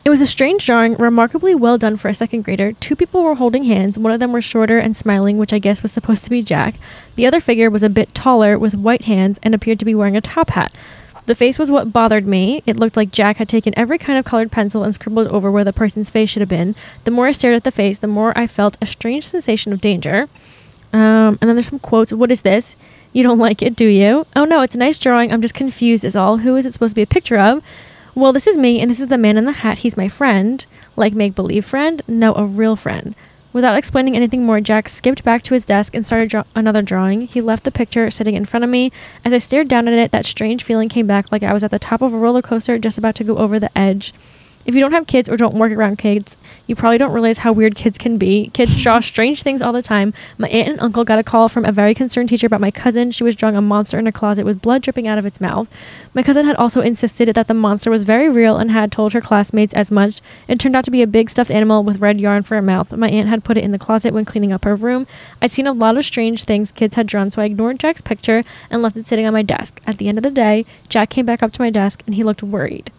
It was a strange drawing, remarkably well done for a second grader. 2 people were holding hands. One of them was shorter and smiling, which I guess was supposed to be Jack. The other figure was a bit taller with white hands and appeared to be wearing a top hat. The face was what bothered me. It looked like Jack had taken every kind of colored pencil and scribbled over where the person's face should have been. The more I stared at the face, the more I felt a strange sensation of danger. And then there's some quotes. What is this? You don't like it, do you? Oh no, it's a nice drawing. I'm just confused is all. Who is it supposed to be a picture of? Well, this is me, and this is the man in the hat. He's my friend. Like make-believe friend? No, a real friend. Without explaining anything more, Jack skipped back to his desk and started another drawing. He left the picture sitting in front of me. As I stared down at it, that strange feeling came back like I was at the top of a roller coaster just about to go over the edge. If you don't have kids or don't work around kids, you probably don't realize how weird kids can be. Kids draw strange things all the time. My aunt and uncle got a call from a very concerned teacher about my cousin. She was drawing a monster in a closet with blood dripping out of its mouth. My cousin had also insisted that the monster was very real and had told her classmates as much. It turned out to be a big stuffed animal with red yarn for a mouth. My aunt had put it in the closet when cleaning up her room. I'd seen a lot of strange things kids had drawn, so I ignored Jack's picture and left it sitting on my desk. At the end of the day, Jack came back up to my desk and he looked worried.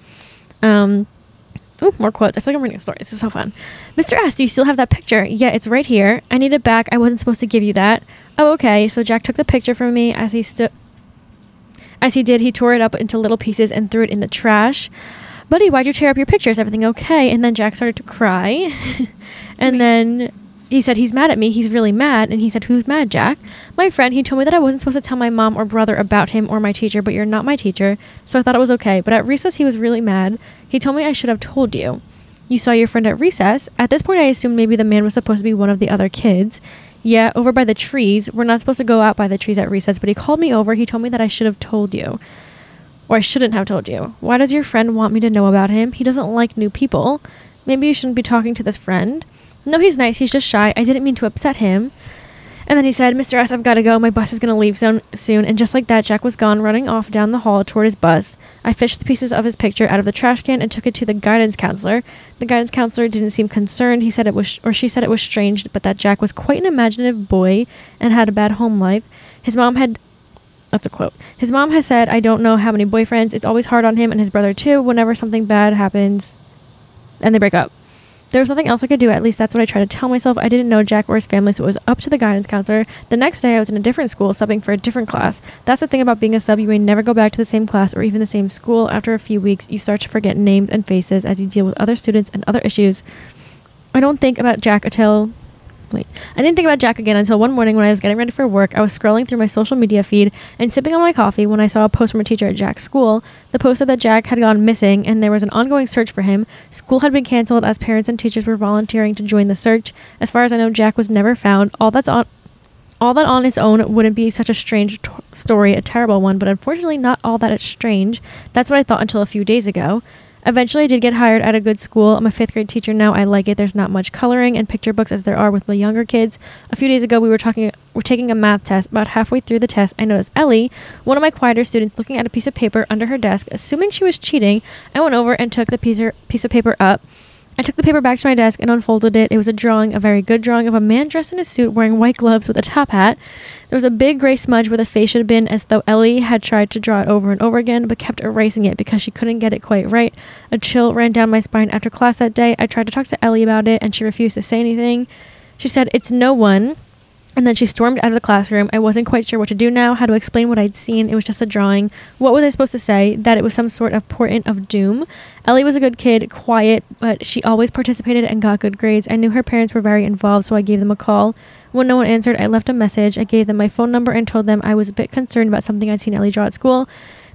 Ooh, more quotes. I feel like I'm reading a story. This is so fun. Mr. S, do you still have that picture? Yeah, it's right here. I need it back. I wasn't supposed to give you that. Oh, okay. So Jack took the picture from me as he did, he tore it up into little pieces and threw it in the trash. Buddy, why'd you tear up your picture? Is everything okay? And then Jack started to cry. And then he said, he's mad at me. He's really mad. And he said, who's mad, Jack? My friend. He told me that I wasn't supposed to tell my mom or brother about him or my teacher, but you're not my teacher. So I thought it was okay. But at recess, he was really mad. He told me I should have told you. You saw your friend at recess? At this point, I assumed maybe the man was supposed to be one of the other kids. Yeah, over by the trees. We're not supposed to go out by the trees at recess, but he called me over. He told me that I should have told you. Or I shouldn't have told you. Why does your friend want me to know about him? He doesn't like new people. Maybe you shouldn't be talking to this friend. No, he's nice. He's just shy. I didn't mean to upset him. And then he said, Mr. S, I've got to go. My bus is going to leave soon. And just like that, Jack was gone, running off down the hall toward his bus. I fished the pieces of his picture out of the trash can and took it to the guidance counselor. The guidance counselor didn't seem concerned. She said it was strange, but that Jack was quite an imaginative boy and had a bad home life. His mom had... That's a quote. His mom has said, I don't know how many boyfriends. It's always hard on him and his brother too. Whenever something bad happens and they break up. There was nothing else I could do. At least that's what I tried to tell myself. I didn't know Jack or his family, so it was up to the guidance counselor. The next day, I was in a different school, subbing for a different class. That's the thing about being a sub. You may never go back to the same class or even the same school. After a few weeks, you start to forget names and faces as you deal with other students and other issues. I didn't think about Jack again until one morning when I was getting ready for work. I was scrolling through my social media feed and sipping on my coffee when I saw a post from a teacher at Jack's school. The post said that Jack had gone missing and there was an ongoing search for him. School had been canceled as parents and teachers were volunteering to join the search. As far as I know, Jack was never found. All that on its own wouldn't be such a strange story, a terrible one, but unfortunately not all that it's strange. That's what I thought until a few days ago. Eventually, I did get hired at a good school. I'm a 5th grade teacher now. I like it. There's not much coloring and picture books as there are with the younger kids. A few days ago, we're taking a math test. About halfway through the test, I noticed Ellie, one of my quieter students, looking at a piece of paper under her desk. Assuming she was cheating, I went over and took the piece of paper up. I took the paper back to my desk and unfolded it. It was a drawing, a very good drawing of a man dressed in a suit wearing white gloves with a top hat. There was a big gray smudge where the face should have been, as though Ellie had tried to draw it over and over again, but kept erasing it because she couldn't get it quite right. A chill ran down my spine after class that day. I tried to talk to Ellie about it, and she refused to say anything. She said, it's no one. And then she stormed out of the classroom. I wasn't quite sure what to do now, how to explain what I'd seen. It was just a drawing. What was I supposed to say? That it was some sort of portent of doom. Ellie was a good kid, quiet, but she always participated and got good grades. I knew her parents were very involved, so I gave them a call. When no one answered, I left a message. I gave them my phone number and told them I was a bit concerned about something I'd seen Ellie draw at school.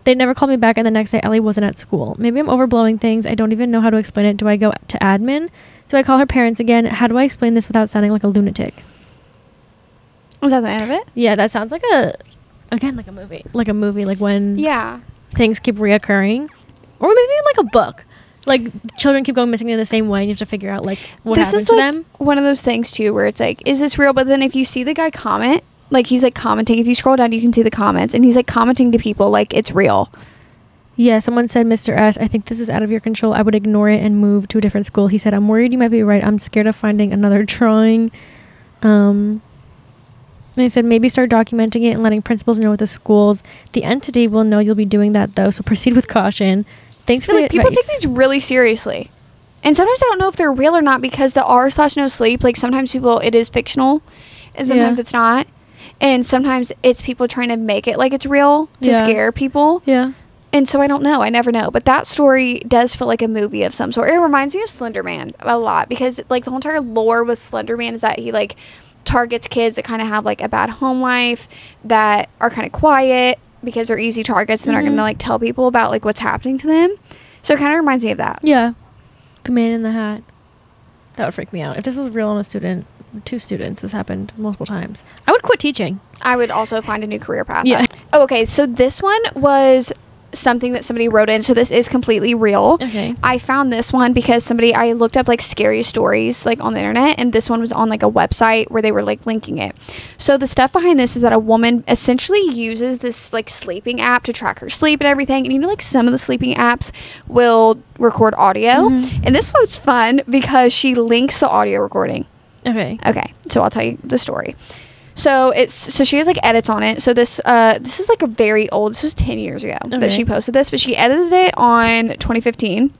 They never called me back, and the next day Ellie wasn't at school. Maybe I'm overblowing things. I don't even know how to explain it. Do I go to admin? Do I call her parents again? How do I explain this without sounding like a lunatic? Was that the end of it? Yeah, that sounds like a movie. Like a movie, like when things keep reoccurring. Or maybe like a book. Like, children keep going missing in the same way, and you have to figure out, like, what happened to them. One of those things, too, where it's like, is this real? But then if you see the guy comment, like, he's, like, commenting. If you scroll down, you can see the comments. And he's, like, commenting to people like it's real. Yeah, someone said, Mr. S, I think this is out of your control. I would ignore it and move to a different school. He said, I'm worried you might be right. I'm scared of finding another drawing. And he said, maybe start documenting it and letting principals know at the schools. The entity will know you'll be doing that, though, so proceed with caution. Thanks for the advice. People take these really seriously. And sometimes I don't know if they're real or not, because the r/no sleep, like, sometimes it is fictional, and sometimes it's not. And sometimes it's people trying to make it like it's real to scare people. Yeah. And so I don't know. I never know. But that story does feel like a movie of some sort. It reminds me of Slender Man a lot, because, like, the whole entire lore with Slender Man is that he, like, targets kids that kind of have, like, a bad home life, that are kind of quiet because they're easy targets and they're going to, like, tell people about, like, what's happening to them. So it kind of reminds me of that. Yeah. The Man in the Hat. That would freak me out. If this was real on two students, this happened multiple times, I would quit teaching. I would also find a new career path. Yeah. Oh, okay. So this one was something that somebody wrote in, so this is completely real. Okay. I found this one because I looked up, like, scary stories, like, on the internet, and this one was on, like, a website where they were, like, linking it. So the stuff behind this is that a woman essentially uses this, like, sleeping app to track her sleep and everything, and, you know, like, some of the sleeping apps will record audio, and this one's fun because she links the audio recording. Okay, so I'll tell you the story. So she has, like, edits on it. So this is, like, a very old, this was 10 years ago that she posted this, but she edited it on 2015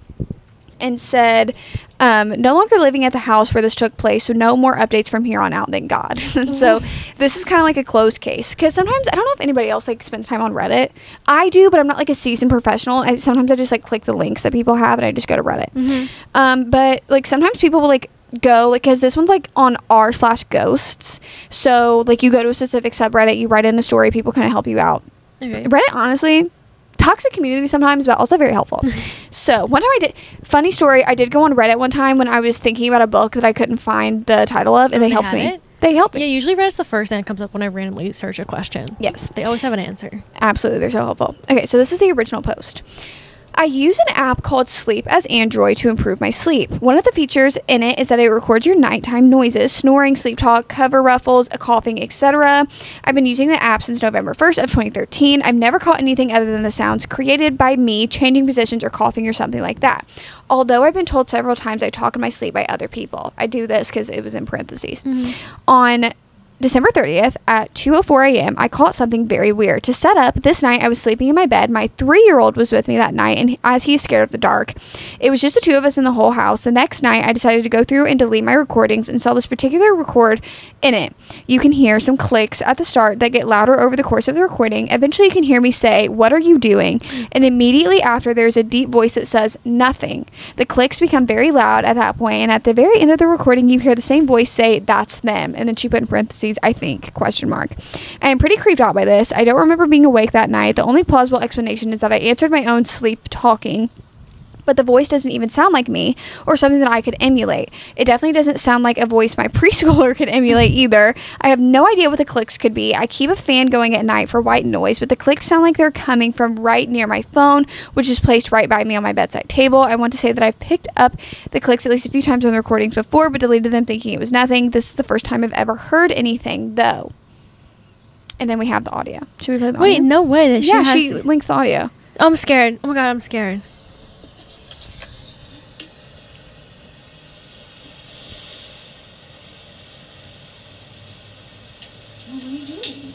and said, no longer living at the house where this took place, so no more updates from here on out, thank God. So this is kind of like a closed case, because sometimes, I don't know if anybody else, like, spends time on Reddit. I do, but I'm not, like, a seasoned professional. Sometimes I just, like, click the links that people have and I just go to Reddit. But, like, sometimes people will, like, go, like, because this one's, like, on r/ghosts, so, like, you go to a specific subreddit, you write in a story, people kind of help you out. Reddit, honestly, toxic community sometimes, but also very helpful. So one time funny story, I did go on Reddit one time when I was thinking about a book that I couldn't find the title of, and they helped me. They help me. Yeah, usually Reddit's the first thing that comes up when I randomly search a question. Yes, they always have an answer. Absolutely, they're so helpful. Okay, so this is the original post. I use an app called Sleep as Android to improve my sleep. One of the features in it is that it records your nighttime noises, snoring, sleep talk, cover ruffles, coughing, etc. I've been using the app since November 1st of 2013. I've never caught anything other than the sounds created by me changing positions or coughing or something like that. Although I've been told several times I talk in my sleep by other people. I do this because it was in parentheses. On December 30th at 2:04 a.m., I caught something very weird. To set up, this night I was sleeping in my bed. My 3-year-old was with me that night, and as he's scared of the dark, it was just the two of us in the whole house. The next night, I decided to go through and delete my recordings and saw this particular record in it. You can hear some clicks at the start that get louder over the course of the recording. Eventually, you can hear me say, "What are you doing?" And immediately after, there's a deep voice that says, "Nothing." The clicks become very loud at that point, and at the very end of the recording, you hear the same voice say, "That's them." And then she put in parentheses, I think, question mark. I am pretty creeped out by this. I don't remember being awake that night. The only plausible explanation is that I answered my own sleep talking, but the voice doesn't even sound like me or something that I could emulate. It definitely doesn't sound like a voice my preschooler could emulate either. I have no idea what the clicks could be. I keep a fan going at night for white noise, but the clicks sound like they're coming from right near my phone, which is placed right by me on my bedside table. I want to say that I've picked up the clicks at least a few times on the recordings before, but deleted them thinking it was nothing. This is the first time I've ever heard anything, though. And then we have the audio. Should we play the audio? Wait, no way. That she links the audio. Oh, I'm scared. Oh my God, I'm scared. What are you doing?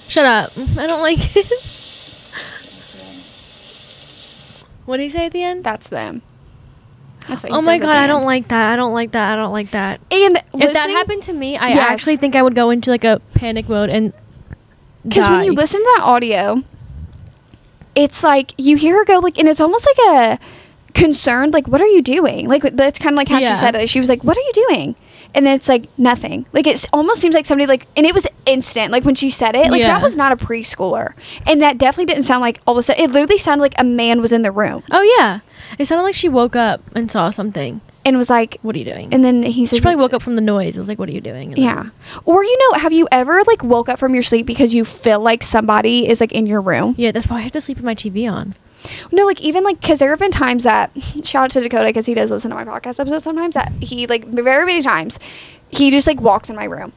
Shut up. I don't like it. What did he say at the end? That's them. That's what oh my God, I don't like that. I don't like that. I don't like that. And if that happened to me, I actually think I would go into like a panic mode and because when you listen to that audio, it's like you hear her go like, and it's almost like a concerned, like, what are you doing? Like, that's kind of like how she said it. She was like, what are you doing? And then it's like nothing. Like, it almost seems like somebody like, and it was instant. Like when she said it, like that was not a preschooler, and that definitely didn't sound like all of a sudden. It literally sounded like a man was in the room. Oh yeah, it sounded like she woke up and saw something and was like, "What are you doing?" And then he says, she probably woke up from the noise. It was like, "What are you doing?" And yeah. Or have you ever like woke up from your sleep because you feel like somebody is like in your room? Yeah, that's why I have to sleep with my TV on. No, like even like because there have been times that shout out to Dakota because he does listen to my podcast episodes sometimes that he like very many times he just like walks in my room.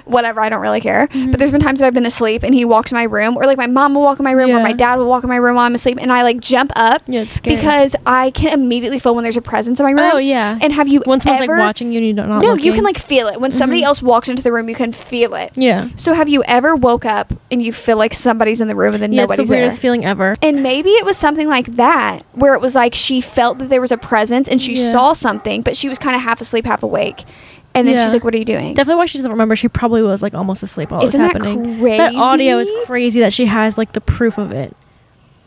Whatever, I don't really care. But there's been times that I've been asleep and he walks in my room, or like my mom will walk in my room or my dad will walk in my room while I'm asleep, and I like jump up it's scary. Because I can immediately feel when there's a presence in my room. Oh yeah. And have you when someone's like watching you and you don't know? No, you can like feel it when somebody else walks into the room. You can feel it. Yeah. So have you ever woke up and you feel like somebody's in the room and then nobody's there? It's the weirdest feeling ever. And maybe it was something like that where it was like she felt that there was a presence and she saw something, but she was kind of half asleep, half awake. And then she's like, what are you doing? Definitely why she doesn't remember. She probably was like almost asleep while it was happening. That crazy? That audio is crazy that she has like the proof of it.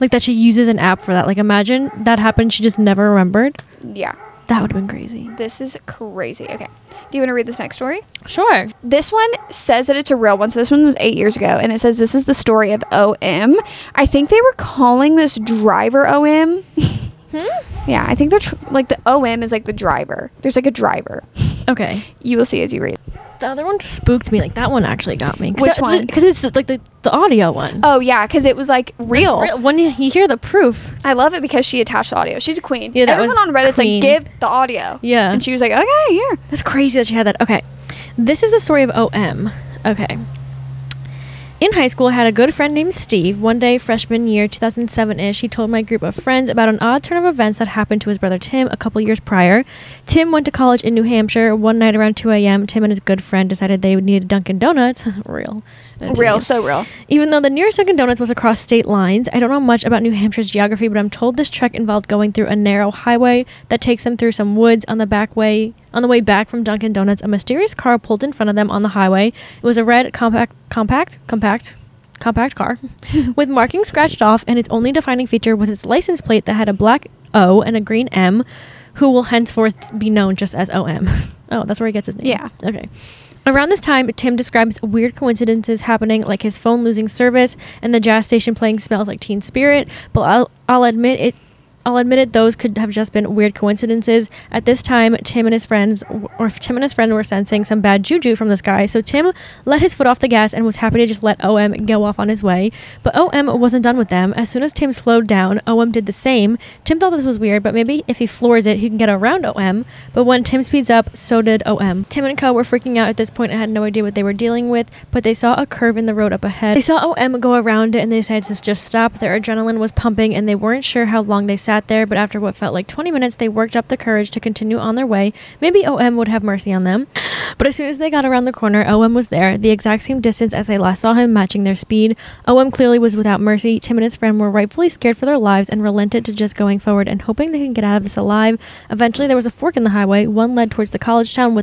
Like that she uses an app for that. Like imagine that happened. She just never remembered. Yeah. That would have been crazy. This is crazy. Okay. Do you want to read this next story? Sure. This one says that it's a real one. So this one was 8 years ago. And it says this is the story of OM. I think they were calling this driver OM. Yeah, I think they're like the OM is like the driver. There's like a driver. Okay. You will see as you read. The other one just spooked me. Like that one actually got me. Which one? Because it's like the audio one. Oh yeah, because it was like real. When you hear the proof. I love it because she attached the audio. She's a queen. Yeah, that everyone on Reddit's like, give the audio. Yeah. And she was like, okay, here. That's crazy that she had that. Okay. This is the story of OM. Okay. In high school, I had a good friend named Steve. One day, freshman year, 2007-ish, he told my group of friends about an odd turn of events that happened to his brother Tim a couple years prior. Tim went to college in New Hampshire. One night around 2 a.m., Tim and his good friend decided they would need a Dunkin' Donuts. Real. So real. Even though the nearest Dunkin' Donuts was across state lines, I don't know much about New Hampshire's geography, but I'm told this trek involved going through a narrow highway that takes them through some woods. On the way back from Dunkin' Donuts, a mysterious car pulled in front of them on the highway. It was a red compact car with markings scratched off, and its only defining feature was its license plate that had a black O and a green M, who will henceforth be known just as OM. Oh, that's where he gets his name. Yeah. Okay. Around this time, Tim describes weird coincidences happening, like his phone losing service and the gas station playing Smells Like Teen Spirit, but I'll admit it, those could have just been weird coincidences. At this time, Tim and his friend were sensing some bad juju from this guy, so Tim let his foot off the gas and was happy to just let OM go off on his way. But OM wasn't done with them. As soon as Tim slowed down, OM did the same. Tim thought this was weird, but maybe if he floors it, he can get around OM. But when Tim speeds up, so did OM. Tim and co were freaking out at this point and had no idea what they were dealing with, but they saw a curve in the road up ahead. They saw OM go around it and they decided to just stop. Their adrenaline was pumping and they weren't sure how long they sat there, but after what felt like 20 minutes, they worked up the courage to continue on their way. Maybe OM would have mercy on them. But as soon as they got around the corner, OM was there, the exact same distance as they last saw him, matching their speed. OM clearly was without mercy. Tim and his friend were rightfully scared for their lives and relented to just going forward and hoping they could get out of this alive. Eventually, there was a fork in the highway. One led towards the college town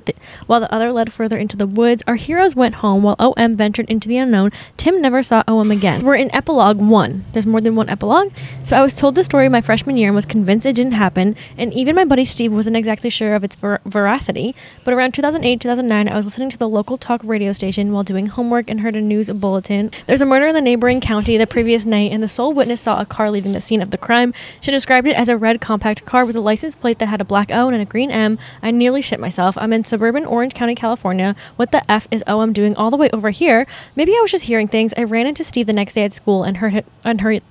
while the other led further into the woods. Our heroes went home while OM ventured into the unknown. Tim never saw OM again. We're in epilogue 1. There's more than one epilogue. So I was told the story my freshman year and was convinced it didn't happen, and even my buddy Steve wasn't exactly sure of its veracity. But around 2008, 2009, I was listening to the local talk radio station while doing homework and heard a news bulletin. There's a murder in the neighboring county the previous night, and the sole witness saw a car leaving the scene of the crime. She described it as a red compact car with a license plate that had a black O and a green M. I nearly shit myself. I'm in suburban Orange County, California. What the F is OM doing all the way over here? Maybe I was just hearing things. I ran into Steve the next day at school and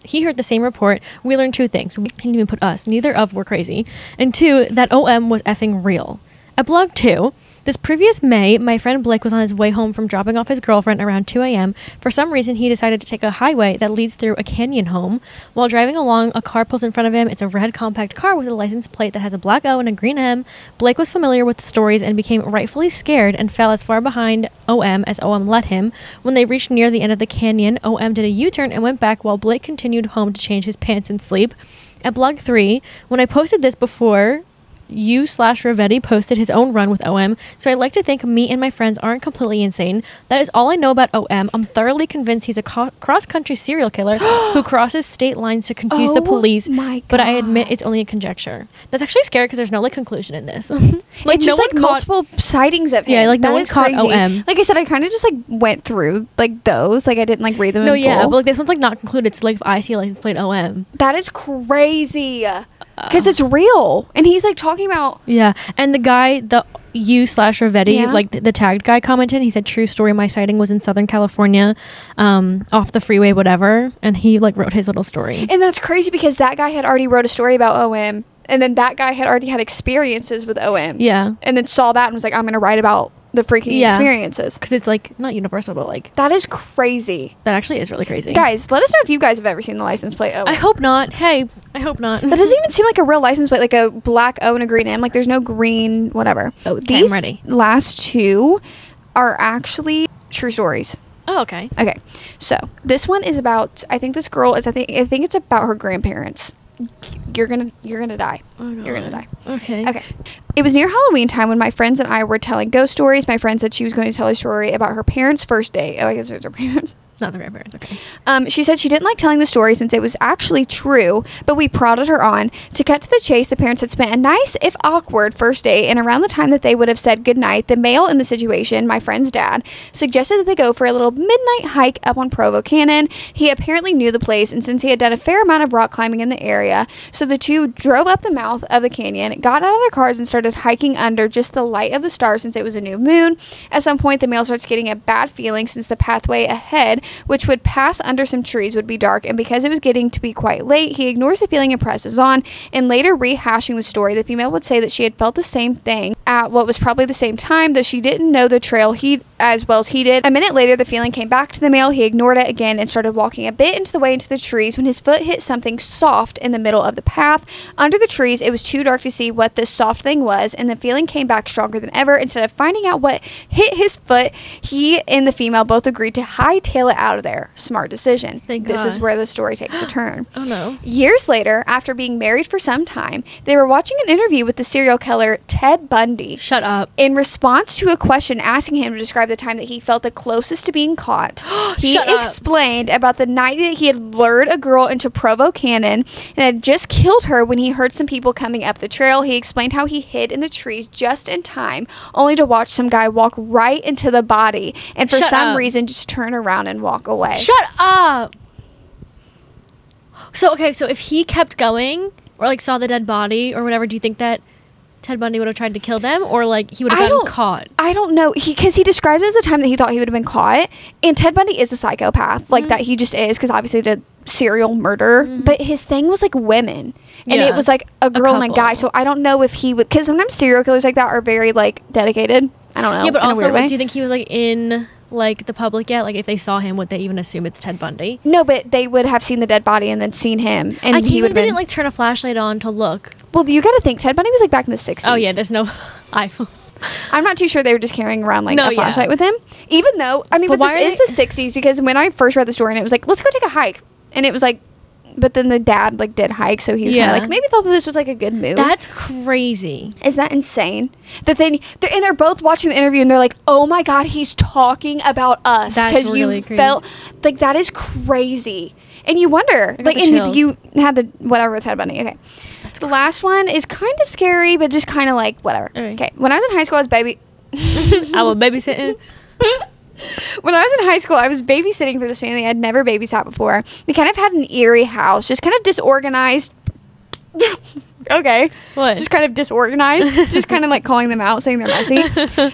he heard the same report. We learned 2 things. He didn't even put us. Neither of were crazy. And 2, that OM was effing real. Epilogue 2. This previous May, my friend Blake was on his way home from dropping off his girlfriend around 2 a.m. For some reason, he decided to take a highway that leads through a canyon home. While driving along, a car pulls in front of him. It's a red compact car with a license plate that has a black O and a green M. Blake was familiar with the stories and became rightfully scared and fell as far behind OM as OM let him. When they reached near the end of the canyon, OM did a U-turn and went back while Blake continued home to change his pants and sleep. At blog 3, when I posted this before U/Ravetti posted his own run with OM, so I like to think me and my friends aren't completely insane. That is all I know about OM. I'm thoroughly convinced he's a cross-country serial killer who crosses state lines to confuse the police, but I admit it's only a conjecture. That's actually scary because there's no like conclusion in this. Like it's just like multiple sightings of him. Yeah, like no one caught OM. Like I said, I kind of just like went through like those. Like I didn't like read them. No, yeah, but like this one's like not concluded. So like if I see a license plate OM, that is crazy because it's real, and he's like talking about and the guy, the U/Ravetti, like the tagged guy commented. He said, "True story. My sighting was in Southern California, off the freeway, whatever." And he like wrote his little story. And that's crazy because that guy had already wrote a story about OM, and then that guy had already had experiences with OM. Yeah, and then saw that and was like, "I'm gonna write about the freaking experiences," because it's like not universal, but like that is crazy. That actually is really crazy. Guys, let us know if you guys have ever seen the license plate OM. I hope not. Hey, I hope not. That doesn't even seem like a real license plate, like a black O and a green M. Like there's no green whatever. Oh, these last two are actually true stories. Oh, okay. Okay, so this one is about. I think this girl is. I think it's about her grandparents. You're gonna die. Oh, you're gonna die. Okay. It was near Halloween time when my friends and I were telling ghost stories. My friend said she was going to tell a story about her parents' first date. Oh, I guess it was her parents. Not the grandparents, okay. She said she didn't like telling the story since it was actually true, but we prodded her on. To cut to the chase, the parents had spent a nice, if awkward, first date, and around the time that they would have said goodnight, the male in the situation, my friend's dad, suggested that they go for a little midnight hike up on Provo Canyon. He apparently knew the place, and since he had done a fair amount of rock climbing in the area, so the two drove up the mouth of the canyon, got out of their cars, and started hiking under just the light of the stars since it was a new moon. At some point, the male starts getting a bad feeling since the pathway ahead, which would pass under some trees, would be dark, and because it was getting to be quite late, he ignores the feeling and presses on. And later, rehashing the story, the female would say that she had felt the same thing at what was probably the same time, though she didn't know the trail as well as he did. A minute later, the feeling came back to the male. He ignored it again and started walking a bit into the trees when his foot hit something soft in the middle of the path. Under the trees, it was too dark to see what this soft thing was, and the feeling came back stronger than ever. Instead of finding out what hit his foot, he and the female both agreed to hightail it out of there. Smart decision. Thank this God. Is where the story takes a turn. Oh no. Years later, after being married for some time, they were watching an interview with the serial killer Ted Bundy. Shut up. In response to a question asking him to describe the time that he felt the closest to being caught, he explained about the night that he had lured a girl into Provo Canyon and had just killed her when he heard some people coming up the trail. He explained how he hid in the trees just in time, only to watch some guy walk right into the body and for some reason just turn around and walk away. Shut up. So if he kept going or like saw the dead body or whatever, do you think that Ted Bundy would have tried to kill them, or like he would have gotten caught? I don't know, because he described it as the time that he thought he would have been caught, and Ted Bundy is a psychopath, like that he just is, because obviously he did serial murder, but his thing was like women, and it was like a girl and a guy, so I don't know if he would, because sometimes serial killers like that are very like dedicated. I don't know. Yeah, but also, do you think he was like in like the public yet? Like if they saw him, would they even assume it's Ted Bundy? No, but they would have seen the dead body and then seen him, and he would didn't like turn a flashlight on to look. Well, you got to think Ted Bundy was like back in the 60s. Oh yeah, there's no iPhone. I'm not too sure they were just carrying around like a flashlight with him, even though I mean, but this is the 60s, because when I first read the story and it was like, let's go take a hike, and it was like, but then the dad like did hike, so he was kind of like maybe thought that this was like a good move. That's crazy. Is that insane? That they're both watching the interview and they're like, oh my God, he's talking about us, because really you felt like that is crazy. And you wonder, like, and you had the whatever with Ted Bundy. Okay, the last one is kind of scary, but just kind of like whatever. Okay, when I was in high school, I was babysitting. When I was in high school, I was babysitting for this family I'd never babysat before. They kind of had an eerie house, just kind of disorganized. Okay. What? Just kind of disorganized. Just kind of like calling them out, saying they're messy.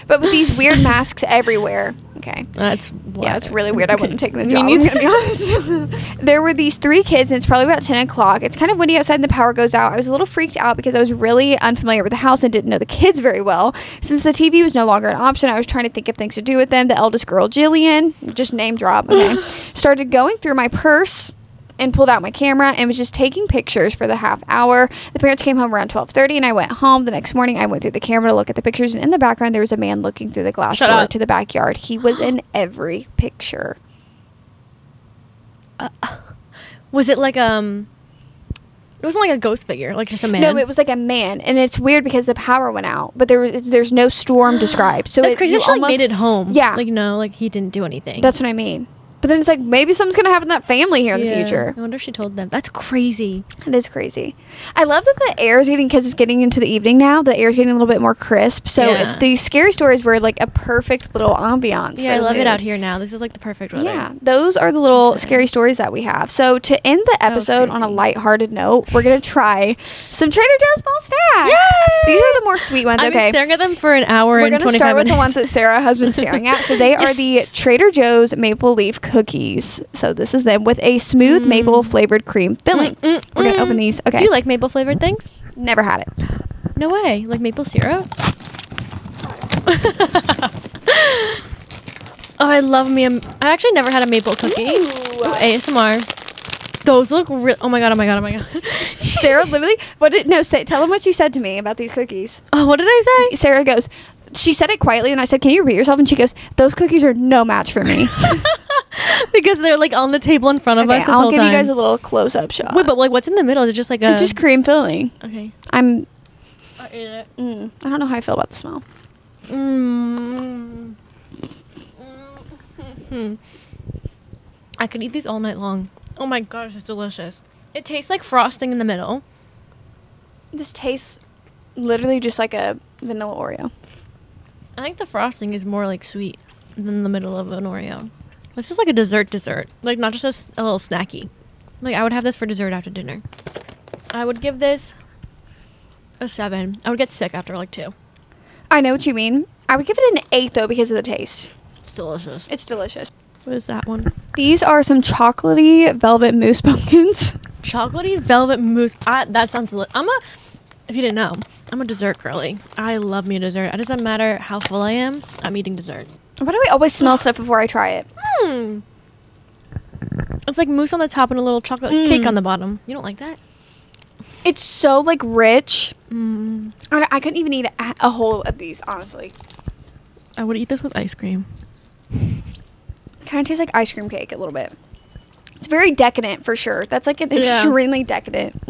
But with these weird masks everywhere. Okay. That's it's really weird. I wouldn't take the job, I'm going to be honest. There were these 3 kids, and it's probably about 10 o'clock. It's kind of windy outside and the power goes out. I was a little freaked out because I was really unfamiliar with the house and didn't know the kids very well. Since the TV was no longer an option, I was trying to think of things to do with them. The eldest girl, Jillian, just name drop, okay, started going through my purse and pulled out my camera and was just taking pictures for the half hour. The parents came home around 12:30, and I went home. The next morning, I went through the camera to look at the pictures, and in the background, there was a man looking through the glass door to the backyard. He was in every picture. Was it like It wasn't like a ghost figure, like just a man. No, it was like a man, and it's weird because the power went out, but there's no storm described. So that's crazy. She like made it home. Yeah, like no, like he didn't do anything. That's what I mean. But then it's like, maybe something's going to happen to that family here in the future. I wonder if she told them. That's crazy. It is crazy. I love that the air is getting, because it's getting into the evening now, the air is getting a little bit more crisp. So these scary stories were like a perfect little ambiance. Yeah, I love it out here now. This is like the perfect weather. Yeah, those are the little scary stories that we have. So to end the episode on a lighthearted note, we're going to try some Trader Joe's fall snacks. Yay! These are the more sweet ones. I've been staring at them for an hour and 25 minutes. We're going to start with the ones that Sarah has been staring at. So they are the Trader Joe's Maple Leaf Cookies. So this is them with a smooth maple flavored cream filling. We're going to open these. Okay. Do you like maple flavored things? Never had it. No way. Like maple syrup? Oh, I love me. I actually never had a maple cookie. Ooh, ASMR. Those look real. Oh my god. Sarah literally, tell them what you said to me about these cookies. Oh, what did I say? Sarah goes, she said it quietly, and I said, can you repeat yourself? And she goes, those cookies are no match for me. Because they're like on the table in front of us this I'll whole give time. You guys a little close-up shot. Wait, but like what's in the middle? Is it just like It's just cream filling. Okay. I ate it. I don't know how I feel about the smell. I could eat these all night long. Oh my gosh, it's delicious. It tastes like frosting in the middle. This tastes literally just like a vanilla Oreo. I think the frosting is more like sweet than the middle of an Oreo. This is like a dessert. Like not just a little snacky. Like I would have this for dessert after dinner. I would give this a 7. I would get sick after like 2. I know what you mean. I would give it an 8 though because of the taste. It's delicious. It's delicious. What is that one? These are some chocolatey velvet mousse pumpkins. Chocolatey velvet mousse. That sounds if you didn't know, I'm a dessert girly. I love me a dessert. It doesn't matter how full I am, I'm eating dessert. Why do I always smell stuff before I try it? It's like mousse on the top and a little chocolate cake on the bottom. You don't like that? It's so like rich. I couldn't even eat a whole of these, honestly. I would eat this with ice cream. Kind of tastes like ice cream cake a little bit. It's very decadent for sure. That's like an extremely decadent.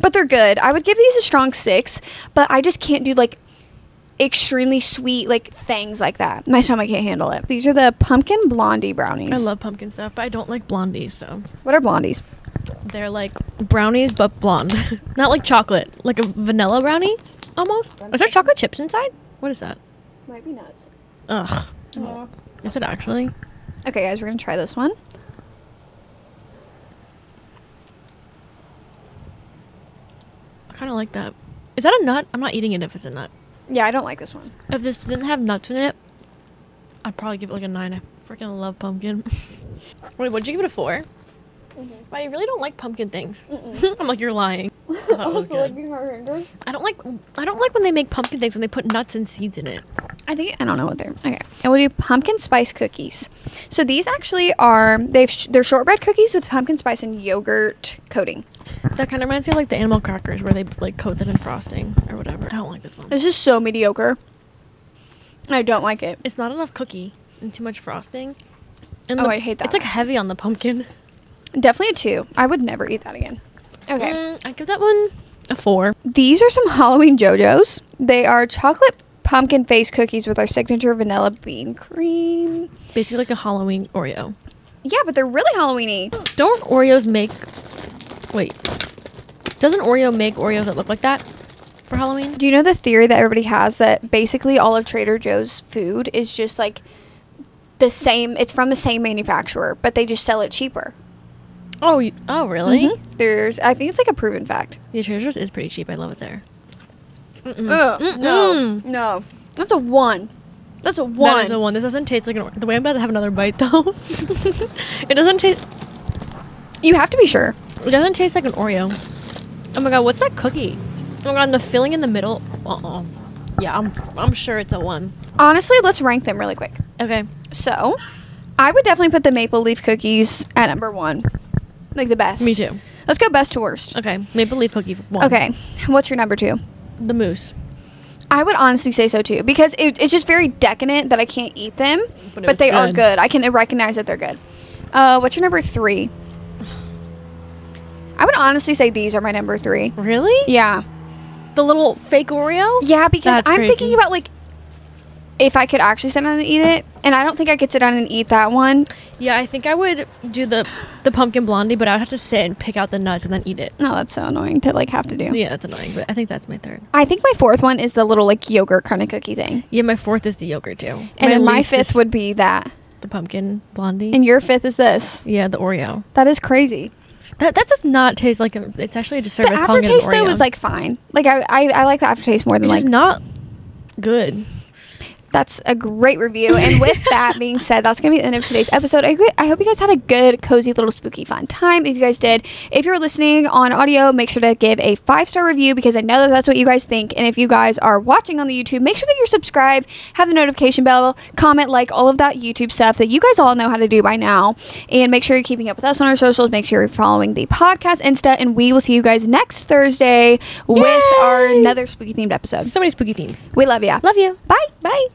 But they're good. I would give these a strong 6, but I just can't do like extremely sweet like things like that. My stomach can't handle it. These are the pumpkin blondie brownies. I love pumpkin stuff, but I don't like blondies. So what are blondies? They're like brownies but blonde. Not like chocolate, like a vanilla brownie almost. Is there chocolate chips inside? What is that? Might be nuts. Ugh. Is it actually? Okay guys, we're gonna try this one. I kind of like that. Is that a nut? I'm not eating it if it's a nut. Yeah, I don't like this one. If this didn't have nuts in it, I'd probably give it like a 9. I freaking love pumpkin. Wait, what'd you give it a 4? But I really don't like pumpkin things. I'm like, you're lying. I don't like when they make pumpkin things and they put nuts and seeds in it. I don't know what they're. Okay, and we'll do pumpkin spice cookies. So these actually are they're shortbread cookies with pumpkin spice and yogurt coating. That kind of reminds me of like the animal crackers where they like coat them in frosting or whatever. I don't like this one. This is so mediocre. I don't like it. It's not enough cookie and too much frosting. And I hate that. It's like heavy on the pumpkin. Definitely a 2. I would never eat that again. Okay. I give that one a 4. These are some Halloween JoJo's. They are chocolate pumpkin face cookies with our signature vanilla bean cream. Basically like a Halloween Oreo. Yeah, but they're really Halloween-y. Don't Oreos make... Wait. Doesn't Oreo make Oreos that look like that for Halloween? Do you know the theory that everybody has that basically all of Trader Joe's food is just like the same... It's from the same manufacturer, but they just sell it cheaper. Oh, really? I think it's like a proven fact. Yeah, Trader Joe's is pretty cheap. I love it there. No. That's a 1. That's a 1. That is a 1. This doesn't taste like the way I'm about to have another bite, though. It doesn't taste... You have to be sure. It doesn't taste like an Oreo. Oh my god, what's that cookie? Oh my god, and the filling in the middle... Yeah, I'm sure it's a 1. Honestly, let's rank them really quick. Okay. So, I would definitely put the maple leaf cookies at number 1. Like the best. Me too. Let's go best to worst. Okay, maple leaf cookie 1. Okay, what's your number 2? The mousse. I would honestly say so too, because it's just very decadent that I can't eat them, but they are good. I can recognize that they're good. What's your number 3? I would honestly say these are my number 3. Really? Yeah. The little fake Oreo? Yeah, because I'm thinking about, like, if I could actually sit down and eat it, and I don't think I could sit down and eat that one. Yeah, I think I would do the pumpkin blondie, but I would have to sit and pick out the nuts and then eat it. No, that's so annoying to, like, have to do. Yeah, that's annoying, but I think that's my 3rd. I think my 4th one is the little, like, yogurt kind of cookie thing. Yeah, my 4th is the yogurt, too. And then my 5th would be that. The pumpkin blondie. And your 5th is this. Yeah, the Oreo. That is crazy. That does not taste like it's actually a disservice calling it an Oreo. The aftertaste, though, was, like, fine. Like, I like the aftertaste more than, it's like... It's not good. That's a great review. And with that being said, that's going to be the end of today's episode. I hope you guys had a good, cozy, little spooky, fun time. If you guys did, if you're listening on audio, make sure to give a 5-star review because I know that that's what you guys think. And if you guys are watching on the YouTube, make sure that you're subscribed, have the notification bell, comment, like all of that YouTube stuff that you guys all know how to do by now. And make sure you're keeping up with us on our socials. Make sure you're following the podcast Insta. And we will see you guys next Thursday with our another spooky themed episode. So many spooky themes. We love you. Love you. Bye. Bye.